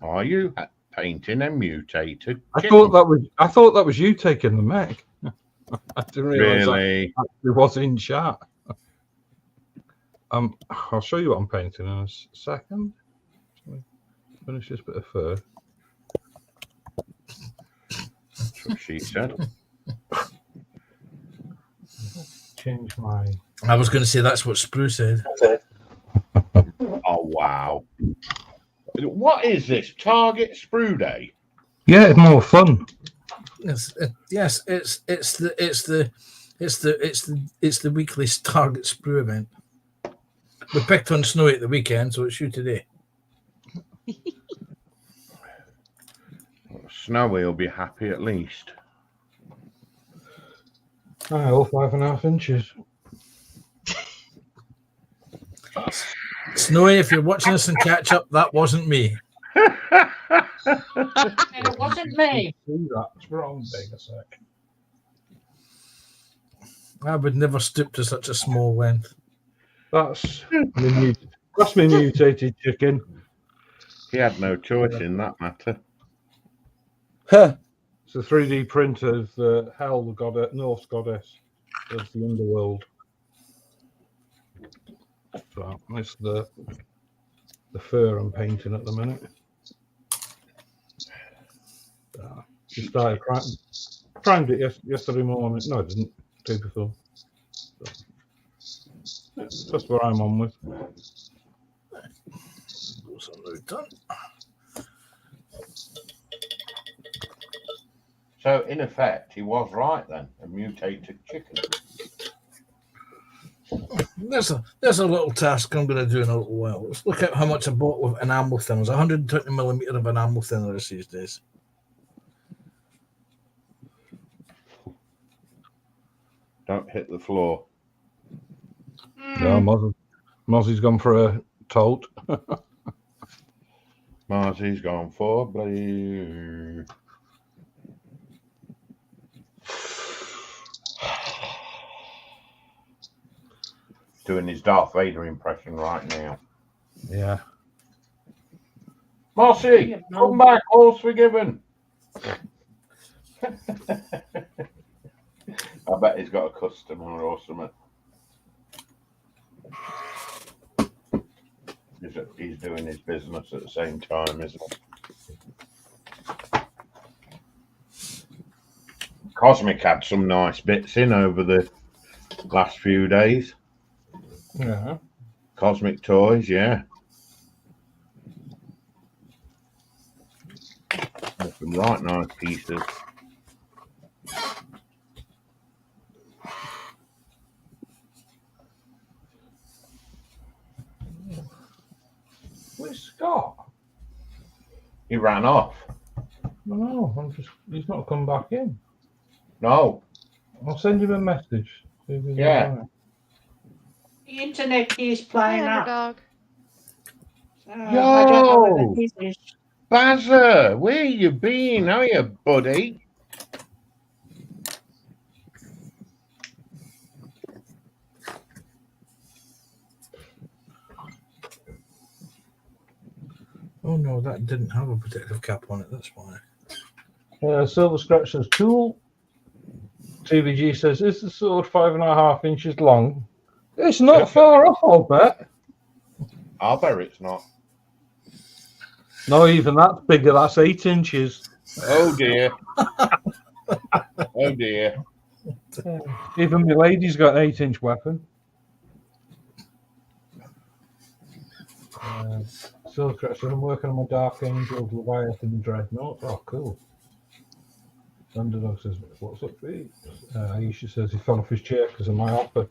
Are you painting a mutated I chicken? thought that was you taking the mech. I didn't realise Really? that actually was in chat. I'll show you what I'm painting in a second. Finish this bit of fur. That's what she said. Change my. I was going to say that's what Sprue said. Oh, wow. What is this? Target Sprue Day? Yeah, it's more fun. Yes, it's the weekly Target Sprue event. We picked on Snowy at the weekend, so it's you today. Snowy will be happy at least. All 5.5 inches. Snowy, if you're watching us and catch up, that wasn't me. And it wasn't me. See that? It's wrong. Take a sec. I would never stoop to such a small length. That's my mutated chicken. He had no choice in that matter. Huh. It's a 3D print of the Hel the Norse goddess of the underworld. So it's the fur I'm painting at the minute. Just started primed it yesterday morning. No, I didn't. Day before. So, that's what I'm on with. So, in effect, he was right then. A mutated chicken. There's a little task I'm going to do in a little while. Let's look at how much I bought with enamel thinners. 120mm of enamel thinners these days. Don't hit the floor. No, Mozzie's gone for a tolt. Marzy's gone for blue. Doing his Darth Vader impression right now. Yeah. Mossy, come back, all's forgiven. I bet he's got a customer or something. He's doing his business at the same time, isn't he? Cosmic had some nice bits in over the last few days. Yeah. Cosmic toys, yeah. There's some right nice pieces. Where's Scott? He ran off. No, he's not come back in. No. I'll send him a message. See if he's Yeah. all right. The internet is playing Hi, up. underdog. So I don't know whether Yo! his is. Panzer, where you been? How you, buddy? Oh no, that didn't have a protective cap on it, that's why. Silver Scratch says, cool. TVG says, is the sword 5.5 inches long? It's not far off, I'll bet. I'll bet it's not. No, even that's bigger. That's 8 inches. Oh dear. Oh dear. Even my lady's got an 8-inch weapon. Silver Scratch says, I'm working on my Dark Angel, Leviathan, and Dreadnought. Oh, cool. Underdog says, what's up, Pete? Aisha says he fell off his chair because of my offer.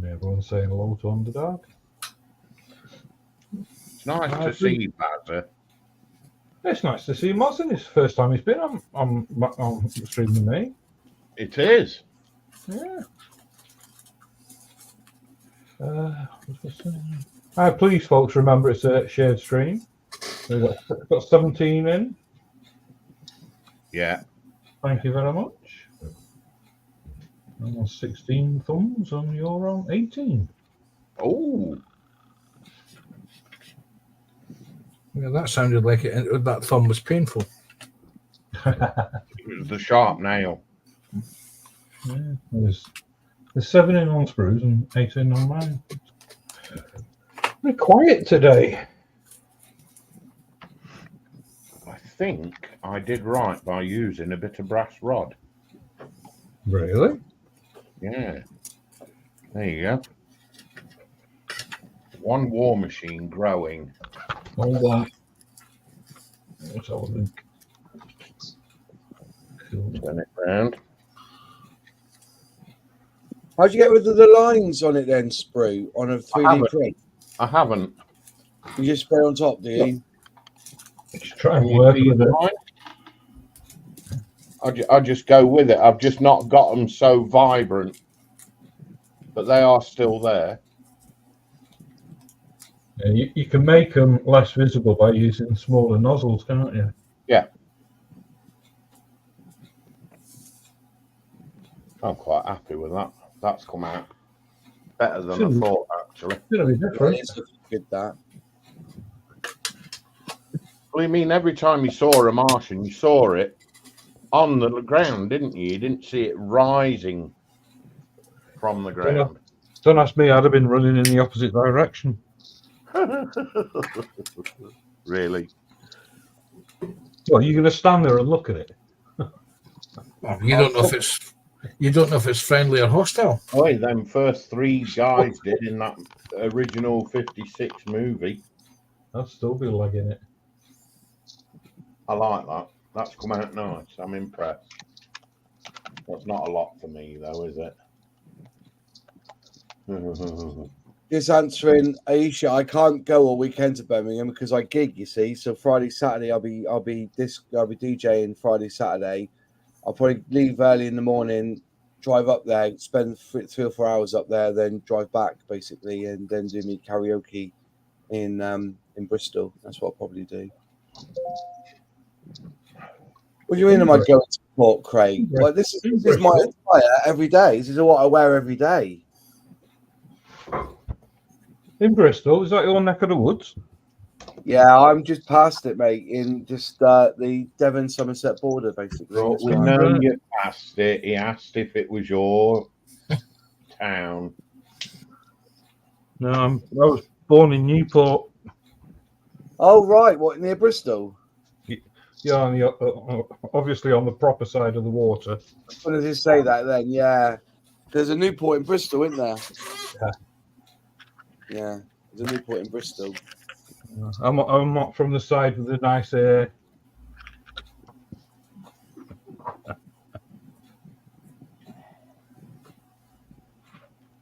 Everyone's saying hello to Underdog. It's nice to see you, Panzer. It's nice to see him, wasn't it? It's the first time he's been on stream with me. It is. Yeah. Please, folks, remember it's a shared stream. We've got 17 in. Yeah. Thank you very much. I'm on 16 thumbs, and you're on 18. Oh, Yeah, that sounded like that thumb was painful. it was the sharp nail. Yeah, there's 7 in on Sprue's and 8 in on mine. We're quiet today. I think I did right by using a bit of brass rod. Really? Yeah. There you go. One war machine growing. Hold on. Let's have a look. Cool. Turn it round. How'd you get rid of the lines on it then, Sprue, on a 3D print? I haven't. You just spray on top, do you? Just try and Can you work see with it. mine? I just go with it. I've just not got them so vibrant, but they are still there. Yeah, you can make them less visible by using smaller nozzles, can't you? Yeah. I'm quite happy with that. That's come out better than I thought, actually. It's going to be different. It's looking good, that. Well, you mean every time you saw a Martian, you saw it on the ground, didn't you? You didn't see it rising from the ground. Don't ask me, I'd have been running in the opposite direction. Really? Well, you're going to stand there and look at it. You don't know if it's friendly or hostile. Oh, them first 3 guys did in that original 56 movie. I'd still be legging it. I like that. That's come out nice. I'm impressed. That's not a lot for me, though, is it? Just answering Aisha, I can't go all weekend to Birmingham because I gig, you see. So Friday, Saturday, I'll be DJing Friday, Saturday. I'll probably leave early in the morning, drive up there, spend 3 or 4 hours up there, then drive back basically, and then do me karaoke in Bristol. That's what I'll probably do. What do you mean? Am I going to Port Craig? Like this is my attire every day. This is what I wear every day. In Bristol, is that your neck of the woods? Yeah, I'm just past it, mate. In just the Devon Somerset border, basically. Well, we know you passed it. He asked if it was your town. No, I was born in Newport. Oh right, what, near Bristol? Yeah, on the, obviously on the proper side of the water. What does it say that then? Yeah, there's a Newport in Bristol, isn't there? Yeah, there's a Newport in Bristol. I'm not from the side with the nice air.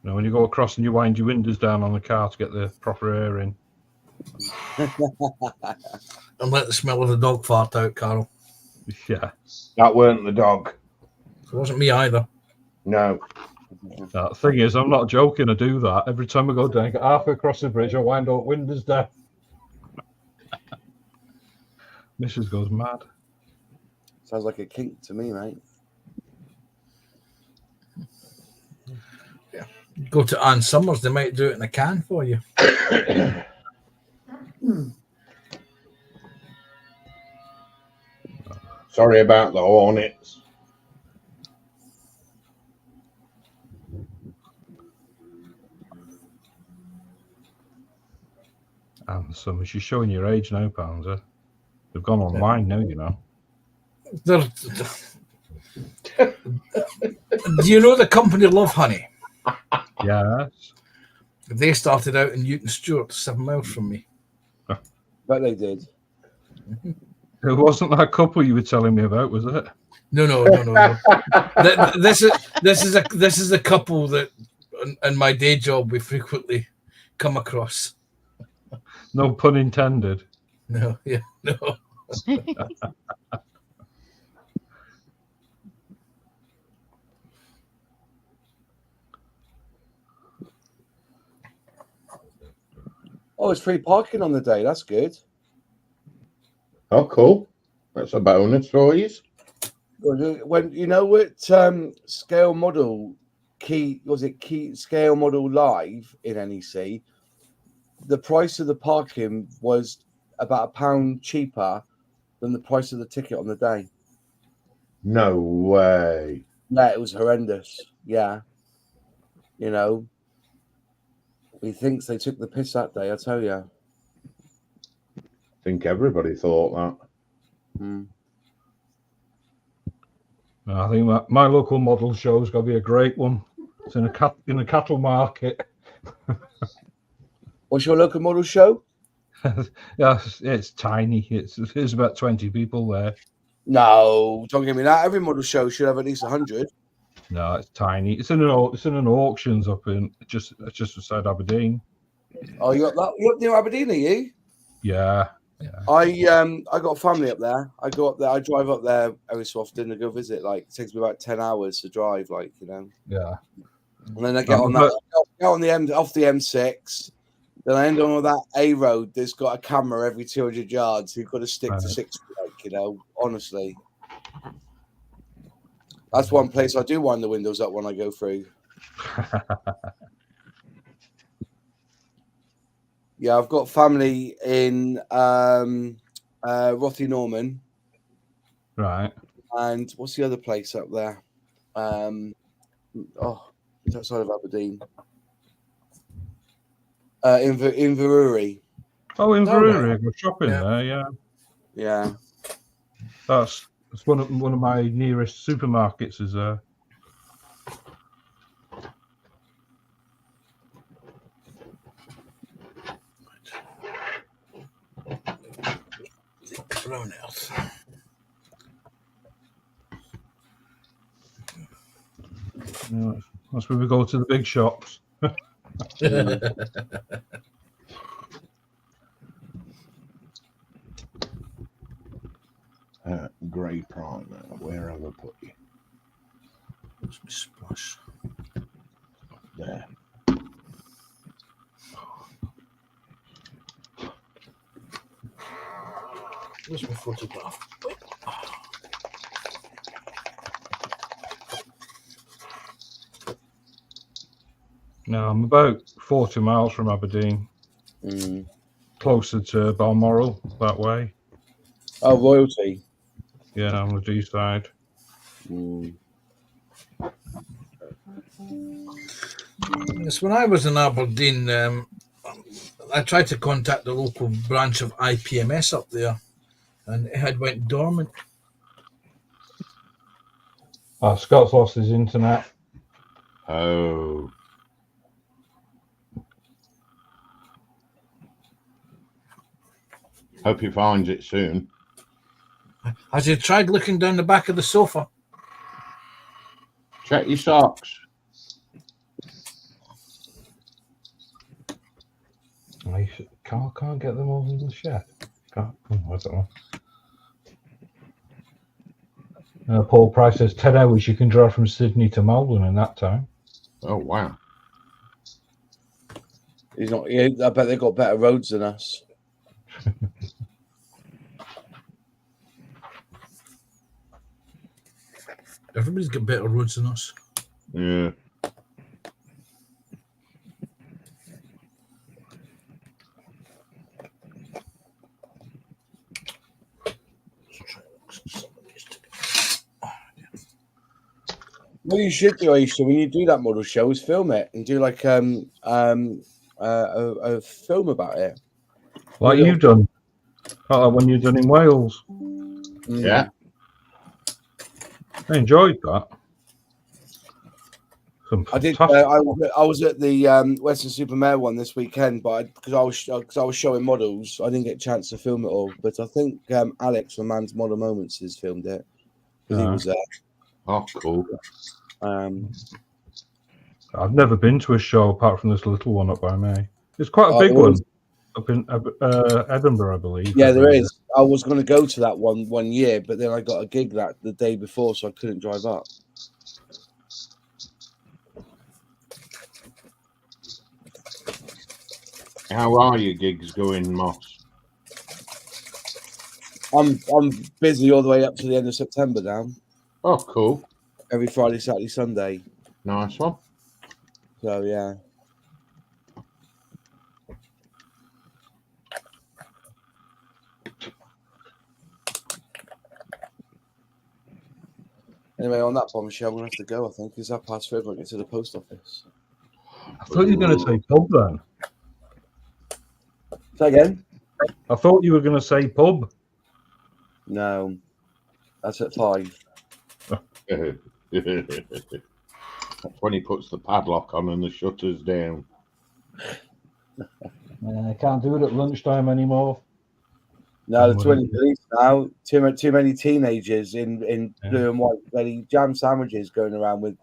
No, when you go across and you wind your windows down on the car to get the proper air in. And let the smell of the dog fart out, Carl. Yeah. That weren't the dog. It wasn't me either. No. The thing is, I'm not joking. I do that every time I go down. Get halfway across the bridge, I wind up windows down. Mrs. goes mad. Sounds like a kink to me, mate. Yeah. Go to Ann Summers, they might do it in a can for you. Sorry about the hornets. And so she's showing your age now, Panzer. They've gone online now, you know. Do you know the company Love Honey? Yes. They started out in Newton Stewart, 7 miles from me. Bet they did. It wasn't that couple you were telling me about, was it? No. This is a couple that, in my day job, we frequently come across. No pun intended. No. Oh, it's free parking on the day. That's good. Oh, cool. That's a bonus for you. When you know what scale model key scale model live in NEC, the price of the parking was about £1 cheaper than the price of the ticket on the day. No way. Yeah, it was horrendous. Yeah, you know, he thinks they took the piss that day. I tell you. I think everybody thought that. Mm. I think my local model show's got to be a great one. It's in a cattle market. What's your local model show? Yeah, it's tiny. There's about 20 people there. No, don't give me that. Every model show should have at least 100. No, it's tiny. It's in an auctions up in just beside Aberdeen. Oh, you got that? You up near Aberdeen, are you? Yeah. I got family up there. I go up there. I drive up there every so often to go visit. Like, it takes me about 10 hours to drive. Like, you know. Yeah. And then I get on off the M6. Then I end on that A road that's got a camera every 200 yards. You've got to stick to 60, like, you know. Honestly, that's one place I do wind the windows up when I go through. Yeah, I've got family in Rothy Norman. Right. And what's the other place up there? It's outside of Aberdeen. In Inverurie. Oh, in Inverurie, I've got shopping there. Yeah. Yeah. That's one of my nearest supermarkets is there. That's where we go to the big shops. Grey primer. Where have I put you? Splash. There. Where's my photograph? No, I'm about 40 miles from Aberdeen. Closer to Balmoral that way. Oh, royalty. Yeah, on the D side. Yes, when I was in Aberdeen, I tried to contact the local branch of IPMS up there, and it had went dormant. Scott's lost his internet. Oh. Hope he finds it soon. Has he tried looking down the back of the sofa? Check your socks. Can't get them all in the shed. I don't know. Paul Price says 10 hours you can drive from Sydney to Malvern in that time. Oh, wow. He's not. Yeah, I bet they've got better roads than us. Everybody's got better roads than us. Yeah. What you should do, Aisha, when you do that model show, is film it and do like a film about it. Like you've done. Like when you've done in Wales. Yeah. I enjoyed that. I did. I was at the Western Supermare one this weekend, but because I was showing models, I didn't get a chance to film it all. But I think Alex from Man's Model Moments has filmed it because he was there. Oh, cool. I've never been to a show apart from this little one up by me. It's quite a big one up in Edinburgh, I believe. Yeah, there is. I was going to go to that one year, but then I got a gig the day before, so I couldn't drive up. How are your gigs going, Moss? I'm busy all the way up to the end of September now. Oh, cool. Every Friday, Saturday, Sunday. Nice one. So yeah. Anyway, on that bombshell, I'm gonna have to go. I think because I passed through. I get to the post office. I thought you were going to say pub then. Say again? I thought you were going to say pub. No, that's at 5. That's when he puts the padlock on and the shutters down. I can't do it at lunchtime anymore. No, the 20 police now. Too many teenagers in blue and white bloody jam sandwiches going around with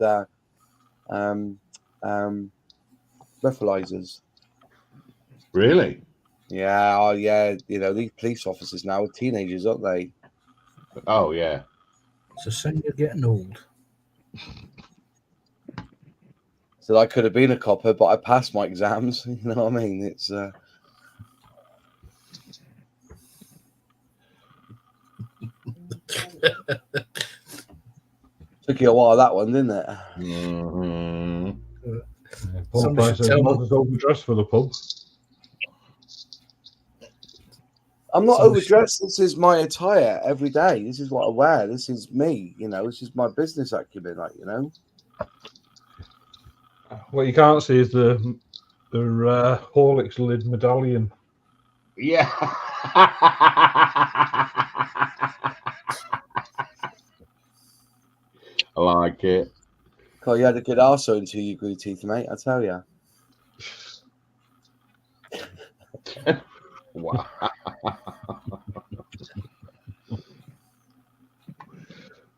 breathalyzers. Really? Yeah, oh yeah. You know, these police officers now are teenagers, aren't they? Oh yeah. It's a sign you're getting old. So I could have been a copper, but I passed my exams. You know what I mean? It's took you a while, that one, didn't it? Mm-hmm. Paul Price says not as overdressed for the pub. I'm not overdressed. This is my attire every day. This is what I wear. This is me. You know, this is my business acumen. Like, you know. What you can't see is the Horlicks lid medallion. Yeah. I like it. Oh, you had a good arsehole until you grew teeth, mate. I tell you. Wow.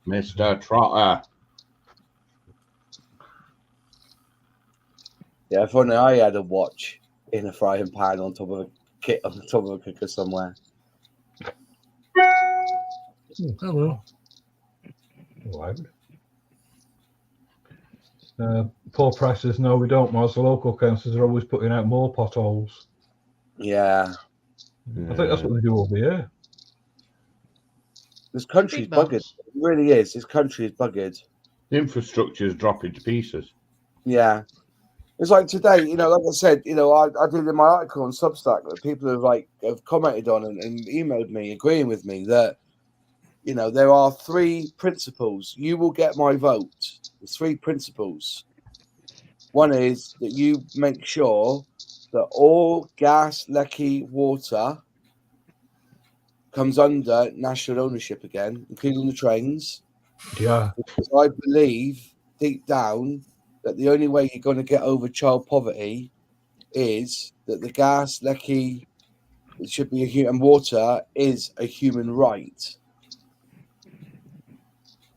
Mr. Trotter. Yeah, if only I had a watch in a frying pan on top of a kit on the top of a cooker somewhere. Hello. Loud. Paul Price says no, we don't. Whilst the local councils are always putting out more potholes. Yeah. I think that's what they do over here. This country's Big bumps. buggered. It really is. This country is buggered. The infrastructure is dropping to pieces. Yeah. It's like today, you know, like I said, you know, I did in my article on Substack that people have commented on and emailed me agreeing with me that, you know, there are 3 principles. You will get my vote. There's 3 principles. One is that you make sure that all gas, leaky water comes under national ownership again, including the trains. Yeah. Because I believe deep down that the only way you're going to get over child poverty is that the gas, leaky, it should be a human, water is a human right.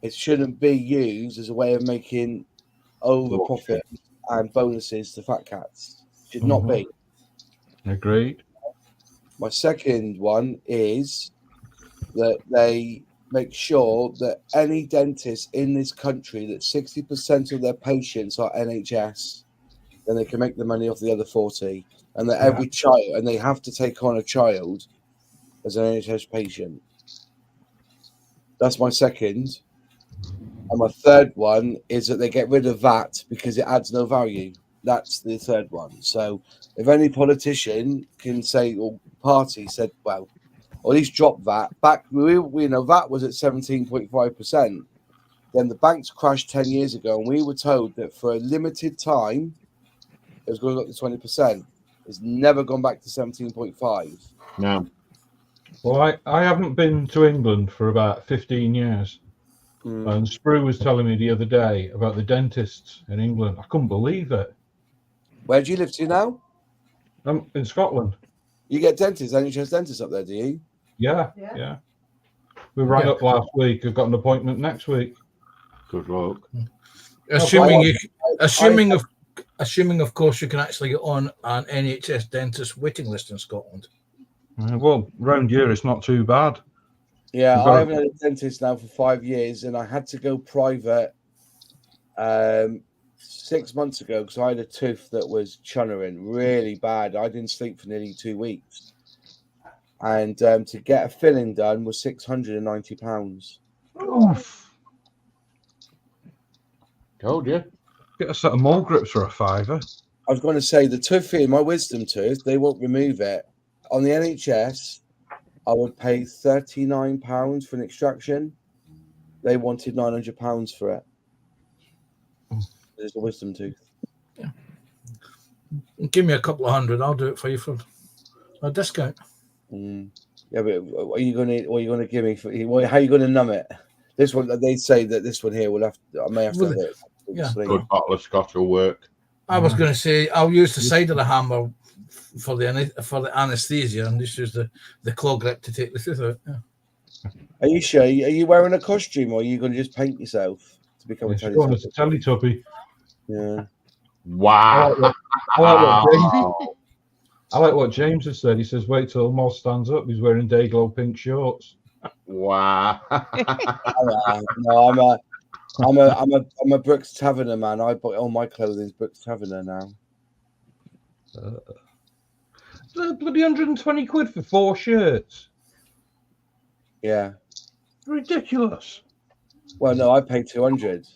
It shouldn't be used as a way of making over profit and bonuses to fat cats. It should not be. Agreed. My second one is that they make sure that any dentist in this country, that 60% of their patients are NHS, then they can make the money off the other 40. And that every child, and they have to take on a child as an NHS patient. That's my second. And my third one is that they get rid of VAT because it adds no value. That's the third one. So if any politician can say, or party said, well, or at least drop VAT. Back, we know VAT was at 17.5%. Then the banks crashed 10 years ago, and we were told that for a limited time, it was going up to 20%. It's never gone back to 17.5. No. Well, I haven't been to England for about 15 years. And Sprue was telling me the other day about the dentists in England. I couldn't believe it. Where do you live to now? I'm in Scotland. You get dentists, NHS dentists up there, do you? Yeah. We rang up last week. I've got an appointment next week. Good luck. Assuming of course you can actually get on an NHS dentist waiting list in Scotland. Well, round here it's not too bad. Yeah, I haven't had a dentist now for 5 years, and I had to go private 6 months ago because I had a tooth that was chunnering really bad. I didn't sleep for nearly 2 weeks. and to get a filling done was £690. Oof. Told you. Get a set of mole grips for a fiver. I was going to say the toothy, my wisdom tooth, they won't remove it. On the NHS, I would pay £39 for an extraction. They wanted £900 for it. There's a wisdom tooth. Yeah. Give me a couple of hundred, I'll do it for you for a discount. Yeah, but what are you gonna give me for? How are you gonna numb it? This one, they say that this one here will have. I may have to. Have it. Yeah. Good bottle of scotch will work. I was going to say I'll use the side of the hammer for the anesthesia, and just use the claw grip to take the tooth out. Yeah. Are you sure? Are you wearing a costume, or are you going to just paint yourself to become a Teletubby? Yeah. Wow. I like what James has said. He says, "Wait till Moss stands up. He's wearing Dayglow pink shorts." Wow. No, I'm a Brooks Taverner man. I buy all my clothing Brooks Taverner now. Bloody 120 quid for 4 shirts. Yeah. Ridiculous. Well, no, I paid 200.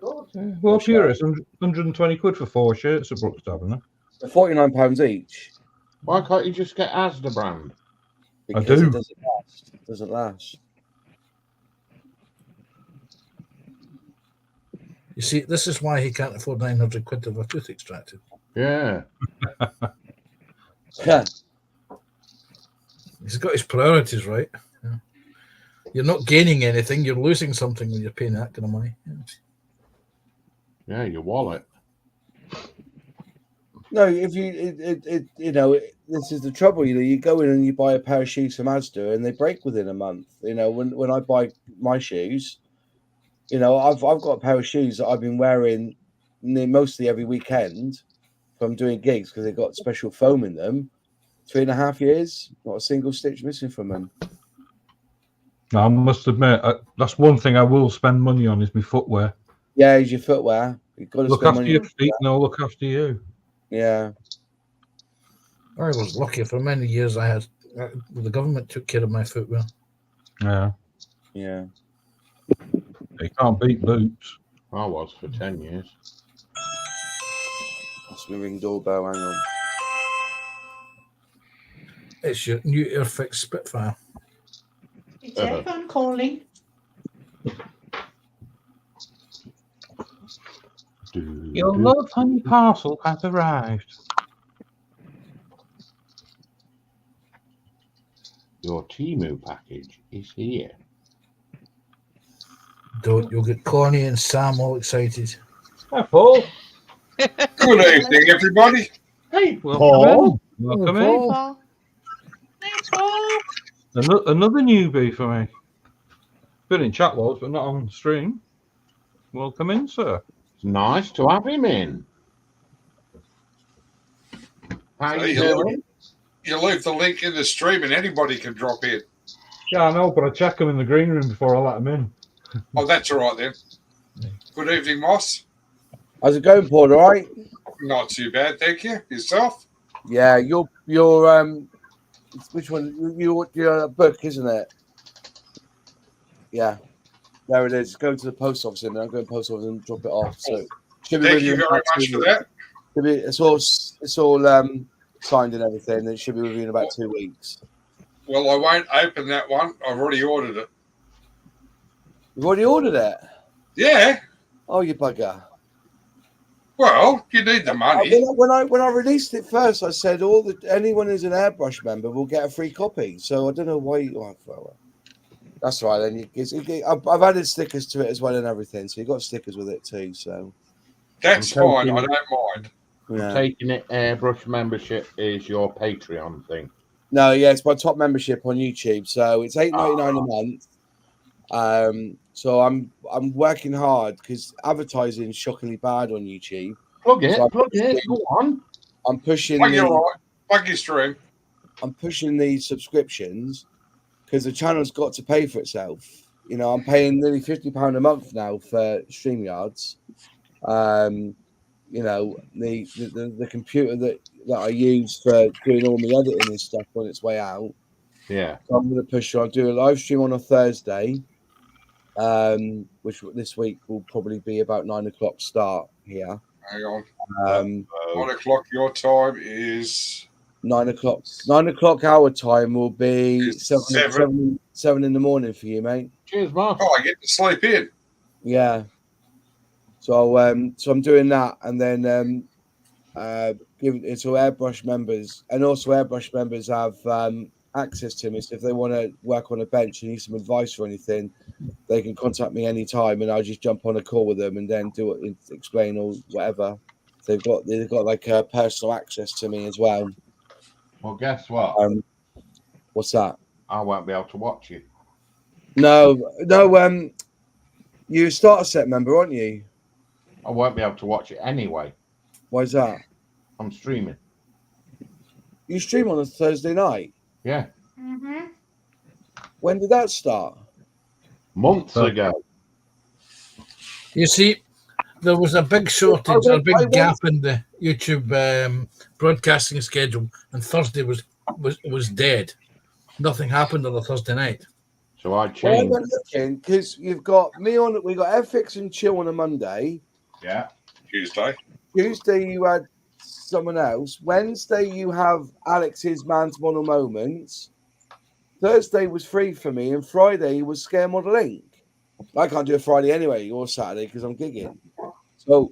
Well, curious. 120 quid for 4 shirts at Brooks Taverner. They're £49 each. Why can't you just get Asda brand? Because I do. it doesn't last. It doesn't last. You see, this is why he can't afford 900 quid to have a tooth extracted. Yeah. Yeah. He's got his priorities right. Yeah. You're not gaining anything; you're losing something when you're paying that kind of money. Yeah, your wallet. No, if this is the trouble. You go in and you buy a pair of shoes from Asda, and they break within a month. When I buy my shoes, I've got a pair of shoes that I've been wearing mostly every weekend from doing gigs because they've got special foam in them. 3.5 years, not a single stitch missing from them. I must admit, that's one thing I will spend money on is my footwear. Yeah, is your footwear. You've got to Look spend after money your on feet, that. and I'll look after you. Yeah. I was lucky. For many years, I had the government took care of my footwear. Yeah. Yeah. You can't beat boots. I was for 10 years. That's my ring doorbell. Hang on. It's your new Airfix Spitfire. It's everyone calling. Your love honey parcel has arrived. Your Temu package is here. Don't you'll get Connie and Sam all excited. Hi, Paul. Good evening, everybody. Hey, Paul. welcome Hello, in. Paul. Thanks, Paul. Another newbie for me. Been in chat loads, but not on stream. Welcome in, sir. It's nice to have him in. How So you you doing? You leave the link in the stream and anybody can drop in. Yeah, I know, but I check them in the green room before I let them in. Oh, that's all right then. Good evening, Moss. How's it going, Paul? All right? Not too bad, thank you. Yourself? Yeah, your which one? Your book, isn't it? Yeah, there it is. Go to the post office and I'm going to the post office and drop it off. So should be Thank with you in very about much 2 for weeks. that. It's all signed and everything. It should be with you in about 2 weeks. Well, I won't open that one. I've already ordered it. You've already ordered it. Yeah. Oh, you bugger! Well, you need the money. When I released it first, I said anyone who's an Airbrush member will get a free copy. So I don't know why. That's right. Then I've added stickers to it as well and everything. So you got stickers with it too. So That's fine. I don't mind. yeah. Taking it airbrush membership is your Patreon thing. No, yeah, it's my top membership on YouTube. So it's $8.99 a month. So I'm working hard because advertising is shockingly bad on YouTube. Plug it, So Go on. I'm pushing. Plug your stream. I'm pushing these subscriptions because the channel's got to pay for itself. I'm paying nearly £50 a month now for StreamYards. The computer that I use for doing all my editing and stuff on its way out Yeah. So I'm going to push. I'll do a live stream on a Thursday, which this week will probably be about 9 o'clock start here. Hang on. 9 Um, o'clock your time is 9 o'clock. 9 o'clock our time will be It's 7 in the morning for you, mate. Cheers, Mark. oh, I get to sleep in. Yeah. So so I'm doing that, and then give it to Airbrush members, and also Airbrush members have access to me. So if they want to work on a bench and need some advice or anything, they can contact me anytime, and I'll just jump on a call with them and then do it, explain or whatever. They've got like personal access to me as well. Well, guess what? What's that? I won't be able to watch you. No. You're a starter set member, aren't you? I won't be able to watch it anyway. Why is that? I'm streaming. You stream on a Thursday night. Yeah. Mm-hmm. When did that start? Months ago. You see, there was a big shortage, a big gap in the YouTube broadcasting schedule, and Thursday was dead. Nothing happened on a Thursday night. So I Well, I changed. went looking because you've got me on. We got FX and Chill on a Monday. Yeah. Tuesday. Tuesday you had someone else. Wednesday you have Alex's Man's Model Moments. Thursday was free for me, and Friday was Scare Model Inc. I can't do a Friday anyway or Saturday because I'm gigging. So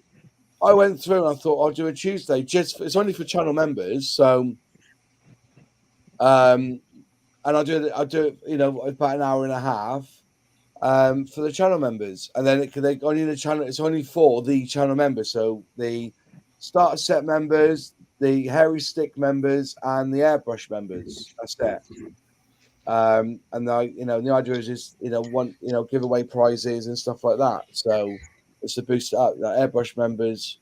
I went through and I thought I'll do a Tuesday. It's only for channel members, so and I'll do it, about an hour and a half for the channel members, and then they only the channel. It's only for the channel members, so the starter set members, the hairy stick members, and the airbrush members. That's it. And the idea is just give away prizes and stuff like that. So it's to boost it up. The airbrush members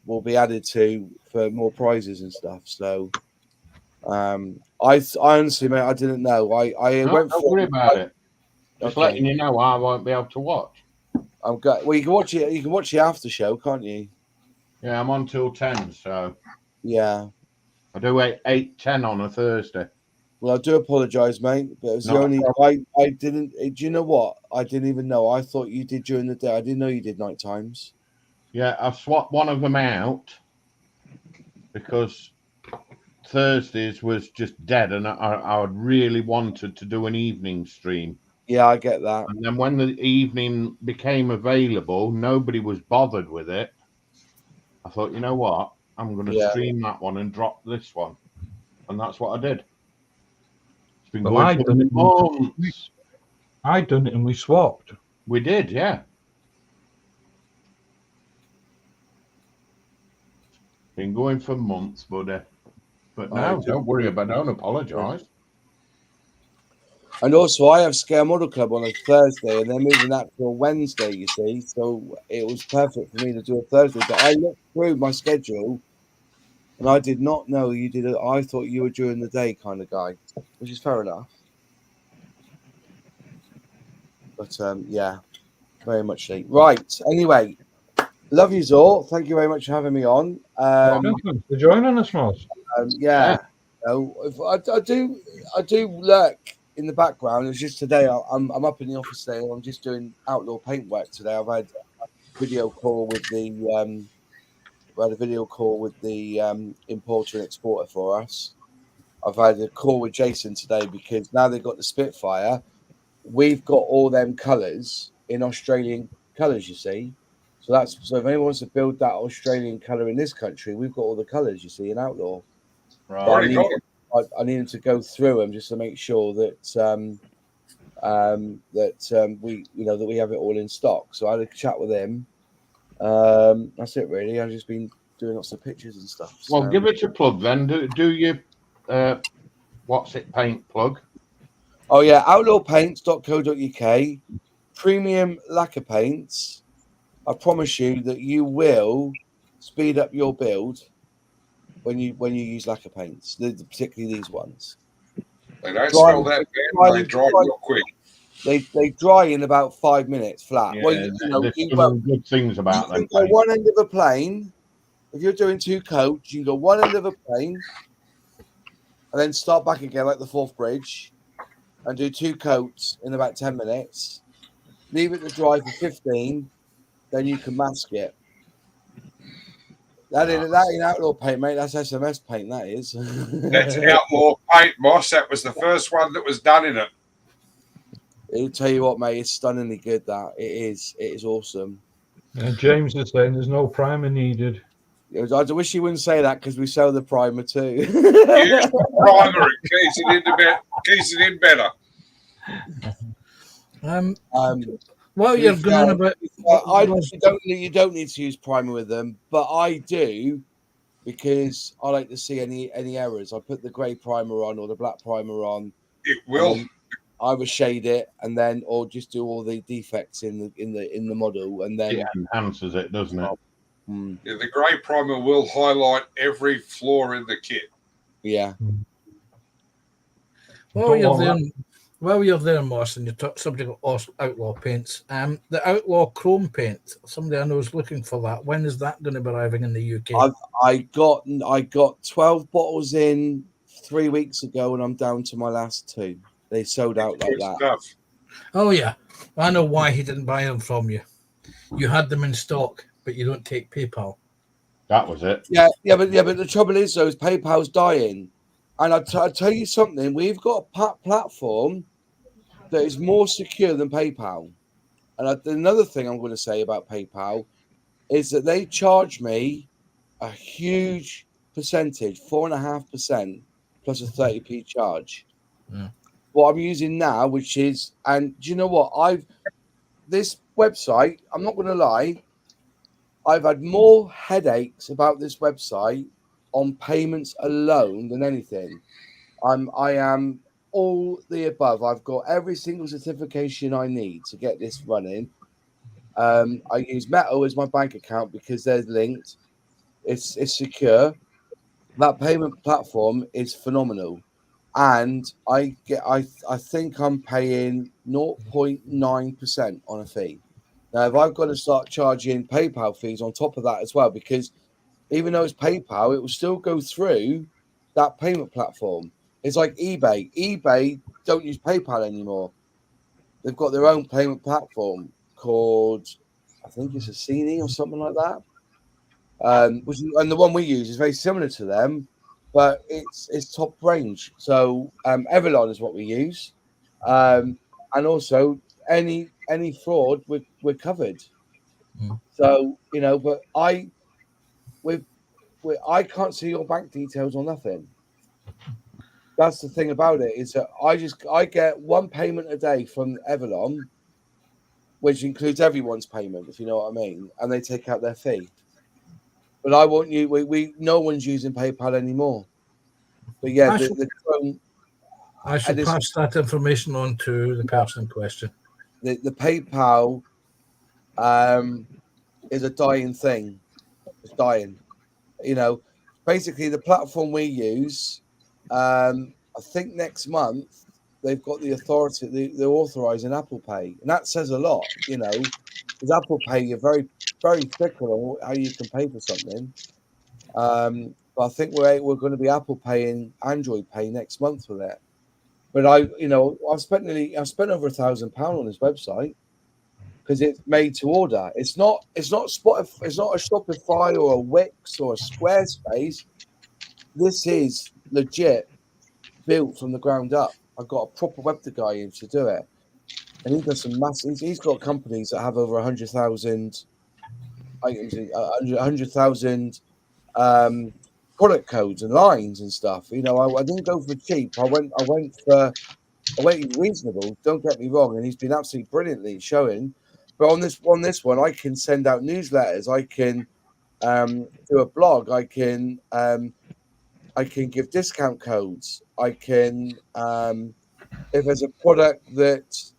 will be added to for more prizes and stuff. So I honestly, mate, I didn't know. I went. Don't worry about it. Just Okay. letting you know, I won't be able to watch. I'm good. Well, you can watch it. You can watch the after show, can't you? Yeah, I'm on till 10, so Yeah. I do 8:10 on a Thursday. Well, I do apologise, mate, but it was No the only. problem. I didn't. Do you know what? I didn't even know. I thought you did during the day. I didn't know you did night times. Yeah, I've swapped one of them out because Thursdays was just dead, and I really wanted to do an evening stream. Yeah, I get that. And then when the evening became available, nobody was bothered with it. I thought, you know what? I'm going to stream that one and drop this one. And that's what I did. It's been Well, going I for done it. months. I done it and we swapped. We did, yeah. Been going for months, buddy. But no, don't worry about it. Don't apologise. And also, I have Scare Model Club on a Thursday, and they're moving that to a Wednesday, you see. So it was perfect for me to do a Thursday. But I looked through my schedule, and I did not know you did it. I thought you were during the day kind of guy, which is fair enough. But yeah, very much late. Right. Anyway, love you all. Thank you very much for having me on. Thanks for joining us, Moss. Yeah. I do lurk in the background. It's just today I'm up in the office today. I'm just doing outdoor paint work today. I've had a video call with the importer and exporter for us. I've had a call with Jason today because now they've got the Spitfire. We've got all them colours in Australian colours, you see. So if anyone wants to build that Australian colour in this country, we've got all the colours, you see, in outlaw. Right. I need them to go through them just to make sure that we have it all in stock. So I had a chat with him. That's it, really. I've just been doing lots of pictures and stuff. Well, give it a plug then. Do your paint plug. Oh yeah, outlawpaints.co.uk, premium lacquer paints. I promise you that you will speed up your build when you use lacquer paints, particularly these ones. They don't smell that bad. They dry real quick. They dry in about 5 minutes flat. Yeah, Well, there's some good things about them. You can go one end of a plane. If you're doing two coats, you can go one end of a plane, and then start back again like the fourth bridge, and do 2 coats in about 10 minutes. Leave it to dry for 15, then you can mask it. That ain't outlaw paint, mate. That's SMS paint. That is. That's outlaw paint, boss. That was the first one that was done in it. I'll tell you what, mate. It's stunningly good. That it is. It is awesome. James is saying there's no primer needed. I wish you wouldn't say that because we sell the primer too. Use the primer and keeps it in better. Well, you're going about. You don't need to use primer with them, but I do because I like to see any errors. I put the grey primer on or the black primer on. It will. I would shade it and then, or just do all the defects in the model, and then it enhances it, doesn't it? Yeah, the grey primer will highlight every flaw in the kit. Yeah. While you're there, Moss, and you're subject of outlaw paints, the outlaw chrome paint. Somebody I know is looking for that. When is that going to be arriving in the UK? I got 12 bottles in 3 weeks ago, and I'm down to my last 2. They sold out like that. Stuff. Oh yeah, I know why he didn't buy them from you. You had them in stock, but you don't take PayPal. That was it. Yeah, but the trouble is, though, is PayPal's dying. And I tell you something, we've got a platform that is more secure than PayPal. And another thing I'm going to say about PayPal is that they charge me a huge percentage, 4.5% plus a 30p charge. Yeah. What I'm using now, which is, and do you know what? This website, I'm not going to lie, I've had more headaches about this website on payments alone than anything. I am all the above. I've got every single certification I need to get this running. I use Metal as my bank account because they're linked. It's secure. That payment platform is phenomenal, and I think I'm paying 0.9% on a fee. Now, if I've got to start charging PayPal fees on top of that as well, because even though it's PayPal, it will still go through that payment platform. It's like eBay. eBay don't use PayPal anymore. They've got their own payment platform called, I think it's a Cini or something like that. And the one we use is very similar to them, but it's top range. So Everlon is what we use, and also any fraud we're covered. So but I can't see your bank details or nothing. That's the thing about it, is that I get one payment a day from Everlon, which includes everyone's payment, if you know what I mean, and they take out their fee. But I won't use. No one's using PayPal anymore. But yeah, I should pass that information on to the person in question. The PayPal is a dying thing. It's dying. Basically the platform we use. I think next month they've got the authority. They're authorizing Apple Pay, and that says a lot. Because Apple Pay, you're very, very fickle on how you can pay for something. But I think we're going to be Apple Pay and Android Pay next month with it. But I've spent over £1,000 on this website because it's made to order. It's not a Shopify or a Wix or a Squarespace. This is legit built from the ground up. I've got a proper web guy in to do it, and he does some massive. He's got companies that have over 100,000 items, 100,000 product codes and lines and stuff. I didn't go for cheap. I went reasonable. Don't get me wrong, and he's been absolutely brilliantly showing. But on this one, I can send out newsletters. I can do a blog. I can give discount codes. I can, if there's a product that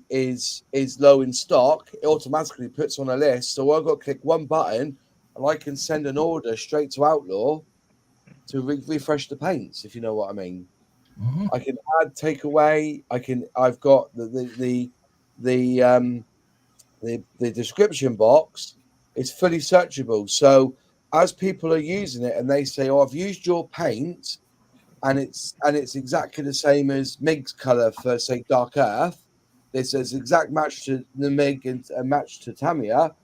is low in stock, it automatically puts on a list. So I've got to click one button, and I can send an order straight to Outlaw to refresh the paints, if you know what I mean. Mm-hmm. I can add, take away. I've got the description box is fully searchable. So as people are using it and they say, "Oh, I've used your paint," and it's exactly the same as Mig's color for say Dark Earth. This is exact match to the Mig and a match to Tamiya.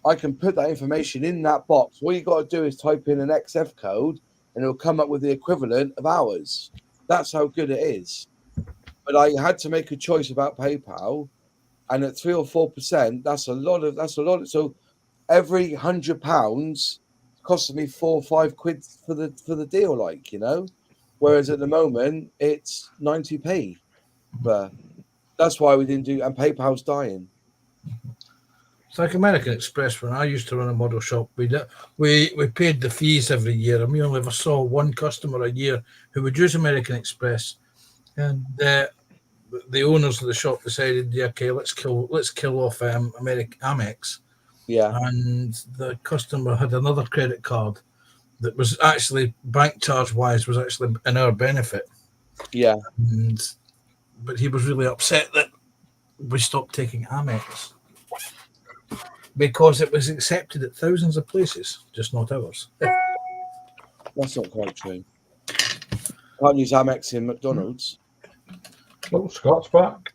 I can put that information in that box. All you got to do is type in an XF code, and it'll come up with the equivalent of ours. That's how good it is. But I had to make a choice about PayPal, and at 3 or 4%, that's a lot. So every £100 costed me 4 or 5 quid for the deal, like, you know. Whereas at the moment it's 90p. But that's why we didn't do. And PayPal's dying. It's like American Express. When I used to run a model shop, we paid the fees every year, and we only ever saw one customer a year who would use American Express. And the owners of the shop decided, yeah, okay, let's kill off Amex. Yeah. And the customer had another credit card that was actually bank charge wise was actually in our benefit. Yeah. But he was really upset that we stopped taking Amex because it was accepted at thousands of places, just not ours. That's not quite true. Can't use Amex in McDonald's. Oh, Scott's back.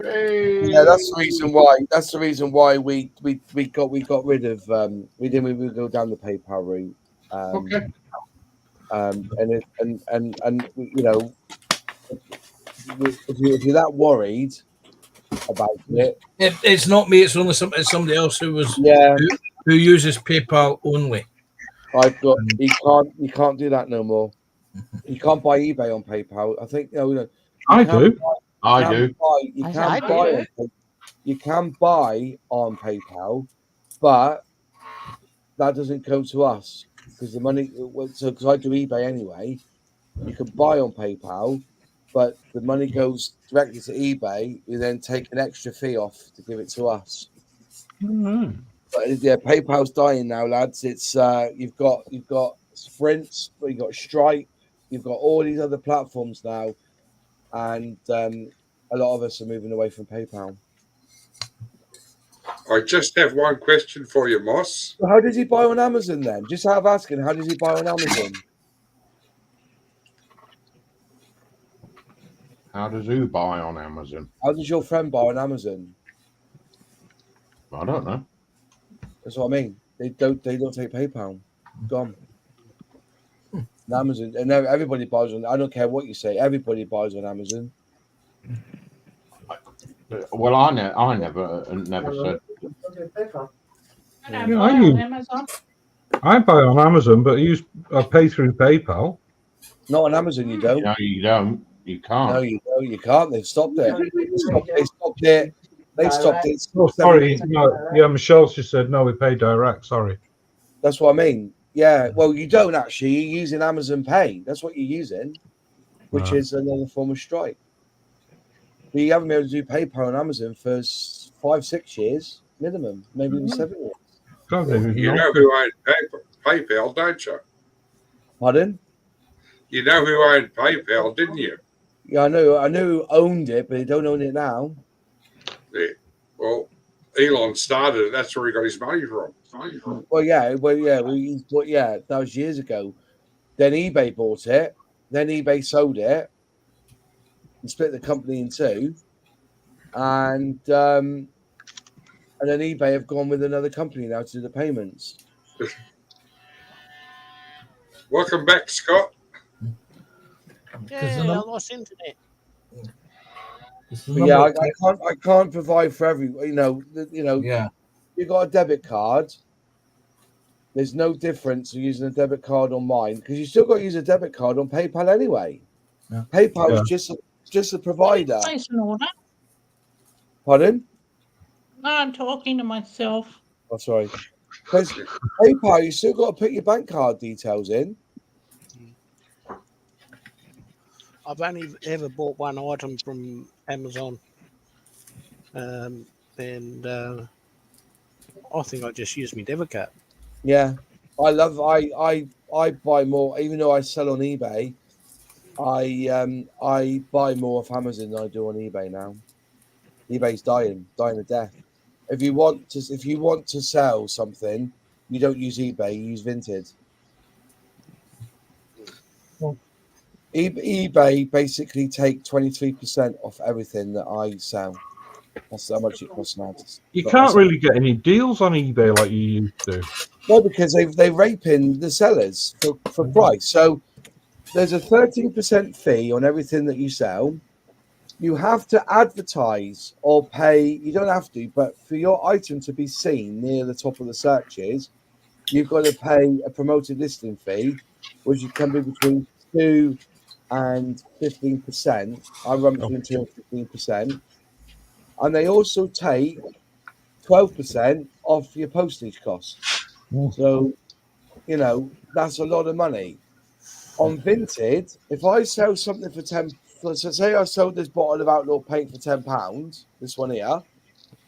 Yeah, that's the reason why. That's the reason why we got rid of. We go down the PayPal route. Okay. And you know, if you're that worried about it, it's not me. It's only it's somebody else who uses PayPal only. I've got. You can't do that no more. You can't buy eBay on PayPal. I think I do. You can buy on PayPal, but that doesn't go to us because the money. So because I do eBay anyway, you can buy on PayPal, but the money goes directly to eBay. You then take an extra fee off to give it to us. Mm-hmm. But yeah, PayPal's dying now, lads. It's you've got Sprint, you've got Stripe, you've got all these other platforms now, and a lot of us are moving away from PayPal. I just have one question for you, Moss. So how does he buy on Amazon then? Just out of asking, how does he buy on Amazon? How does who buy on Amazon? How does your friend buy on Amazon? I don't know. That's what I mean. They don't take PayPal. Gone. And Amazon, and everybody buys on. I don't care what you say. Everybody buys on Amazon. Well, I never said. I buy on Amazon, but I pay through PayPal. Not on Amazon, you don't. No, you don't. You can't. No, you can't. They've stopped it. They stopped it. They stopped it. Oh, sorry. No, yeah, Michelle just said no. We pay direct. Sorry. That's what I mean. Yeah. Well, you don't actually. You're using Amazon Pay. That's what you're using, which is another form of Stripe. But you haven't been able to do PayPal on Amazon for 5-6 years minimum, maybe even 7 years. You know who owned PayPal, don't you? Pardon? You know who owned PayPal, didn't you? Yeah, I know who owned it, but they don't own it now. Yeah. Well, Elon started it. That's where he got his money from. That was years ago. Then eBay bought it. Then eBay sold it and split the company in two. And then eBay have gone with another company now to do the payments. Welcome back, Scott. Yeah, I lost internet. Yeah, I can't provide for everyone. Yeah. You got a debit card. There's no difference in using a debit card on mine because you still got to use a debit card on PayPal anyway. Yeah. PayPal is just a provider. Place an order. Pardon? No, I'm talking to myself. Oh, sorry. Because PayPal, you still got to put your bank card details in. I've only ever bought one item from Amazon, and I think I just use my debit card. Yeah, I buy more, even though I sell on eBay. I buy more off Amazon than I do on eBay now. eBay's dying a death. If you want to sell something, you don't use eBay, you use Vinted. eBay basically take 23% off everything that I sell. That's how much it costs now. You can't really get any deals on eBay like you used to. No, because they're raping the sellers for price. So there's a 13% fee on everything that you sell. You have to advertise or pay. You don't have to, but for your item to be seen near the top of the searches, you've got to pay a promoted listing fee, which can be between 2 and 15%. I run between 2 and 15%. And they also take 12% off your postage costs. So, you know, that's a lot of money. On Vinted, if I sell something for 10, so say I sold this bottle of Outlaw paint for £10, this one here,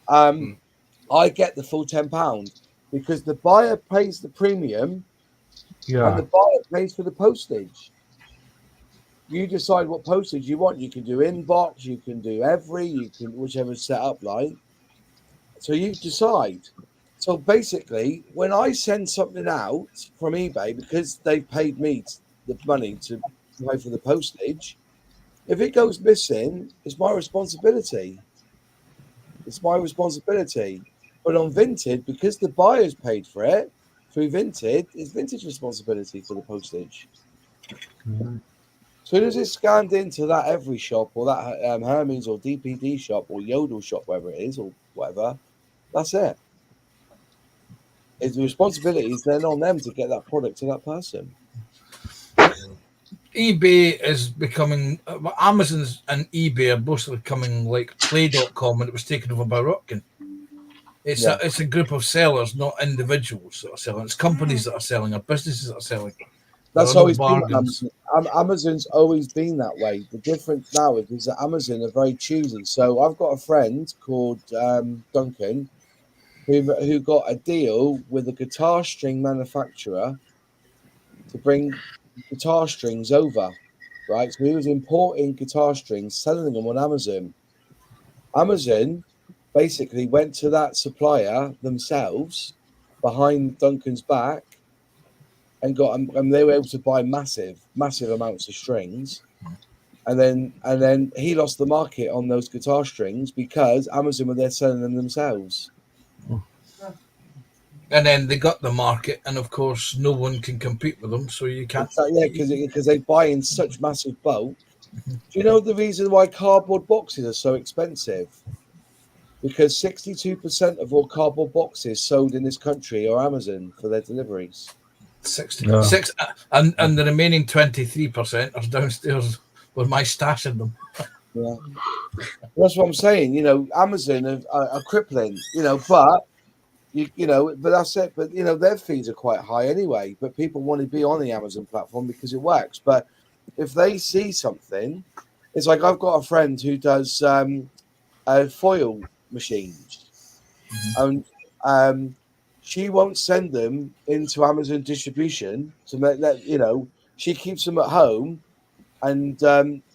I get the full £10 because the buyer pays the premium and the buyer pays for the postage. You decide what postage you want. You can do inbox, you can do you can whichever's set up like. So you decide. So basically, when I send something out from eBay, because they've paid me the money to pay for the postage, if it goes missing, it's my responsibility. It's my responsibility. But on Vinted, because the buyer's paid for it through Vinted, it's Vinted's responsibility for the postage. As soon as it's scanned into that Every shop or that Hermes or DPD shop or Yodel shop, wherever it is or whatever, that's it. It's the responsibility is then on them to get that product to that person. eBay is becoming, Amazon's and eBay are both becoming like Play.com when it was taken over by Rotkin. It's a group of sellers, not individuals that are selling. It's companies that are selling or businesses that are selling. That's always been Amazon's always been that way. The difference now is that Amazon are very choosy. So I've got a friend called Duncan who got a deal with a guitar string manufacturer to bring guitar strings over, right? So he was importing guitar strings, selling them on Amazon. Amazon basically went to that supplier themselves behind Duncan's back and they were able to buy massive amounts of strings. And then he lost the market on those guitar strings because Amazon were there selling them themselves. And then they got the market, and of course, no one can compete with them, so you can't. Because they buy in such massive bulk. Do you know the reason why cardboard boxes are so expensive? Because 62% of all cardboard boxes sold in this country are Amazon for their deliveries. 66, and the remaining 23% are downstairs with my stash in them. Yeah, that's what I'm saying. You know, Amazon are crippling. You know, but. But that's it. But their fees are quite high anyway. But people want to be on the Amazon platform because it works. But if they see something, it's like I've got a friend who does foil machines, and she won't send them into Amazon distribution to make that. She keeps them at home, and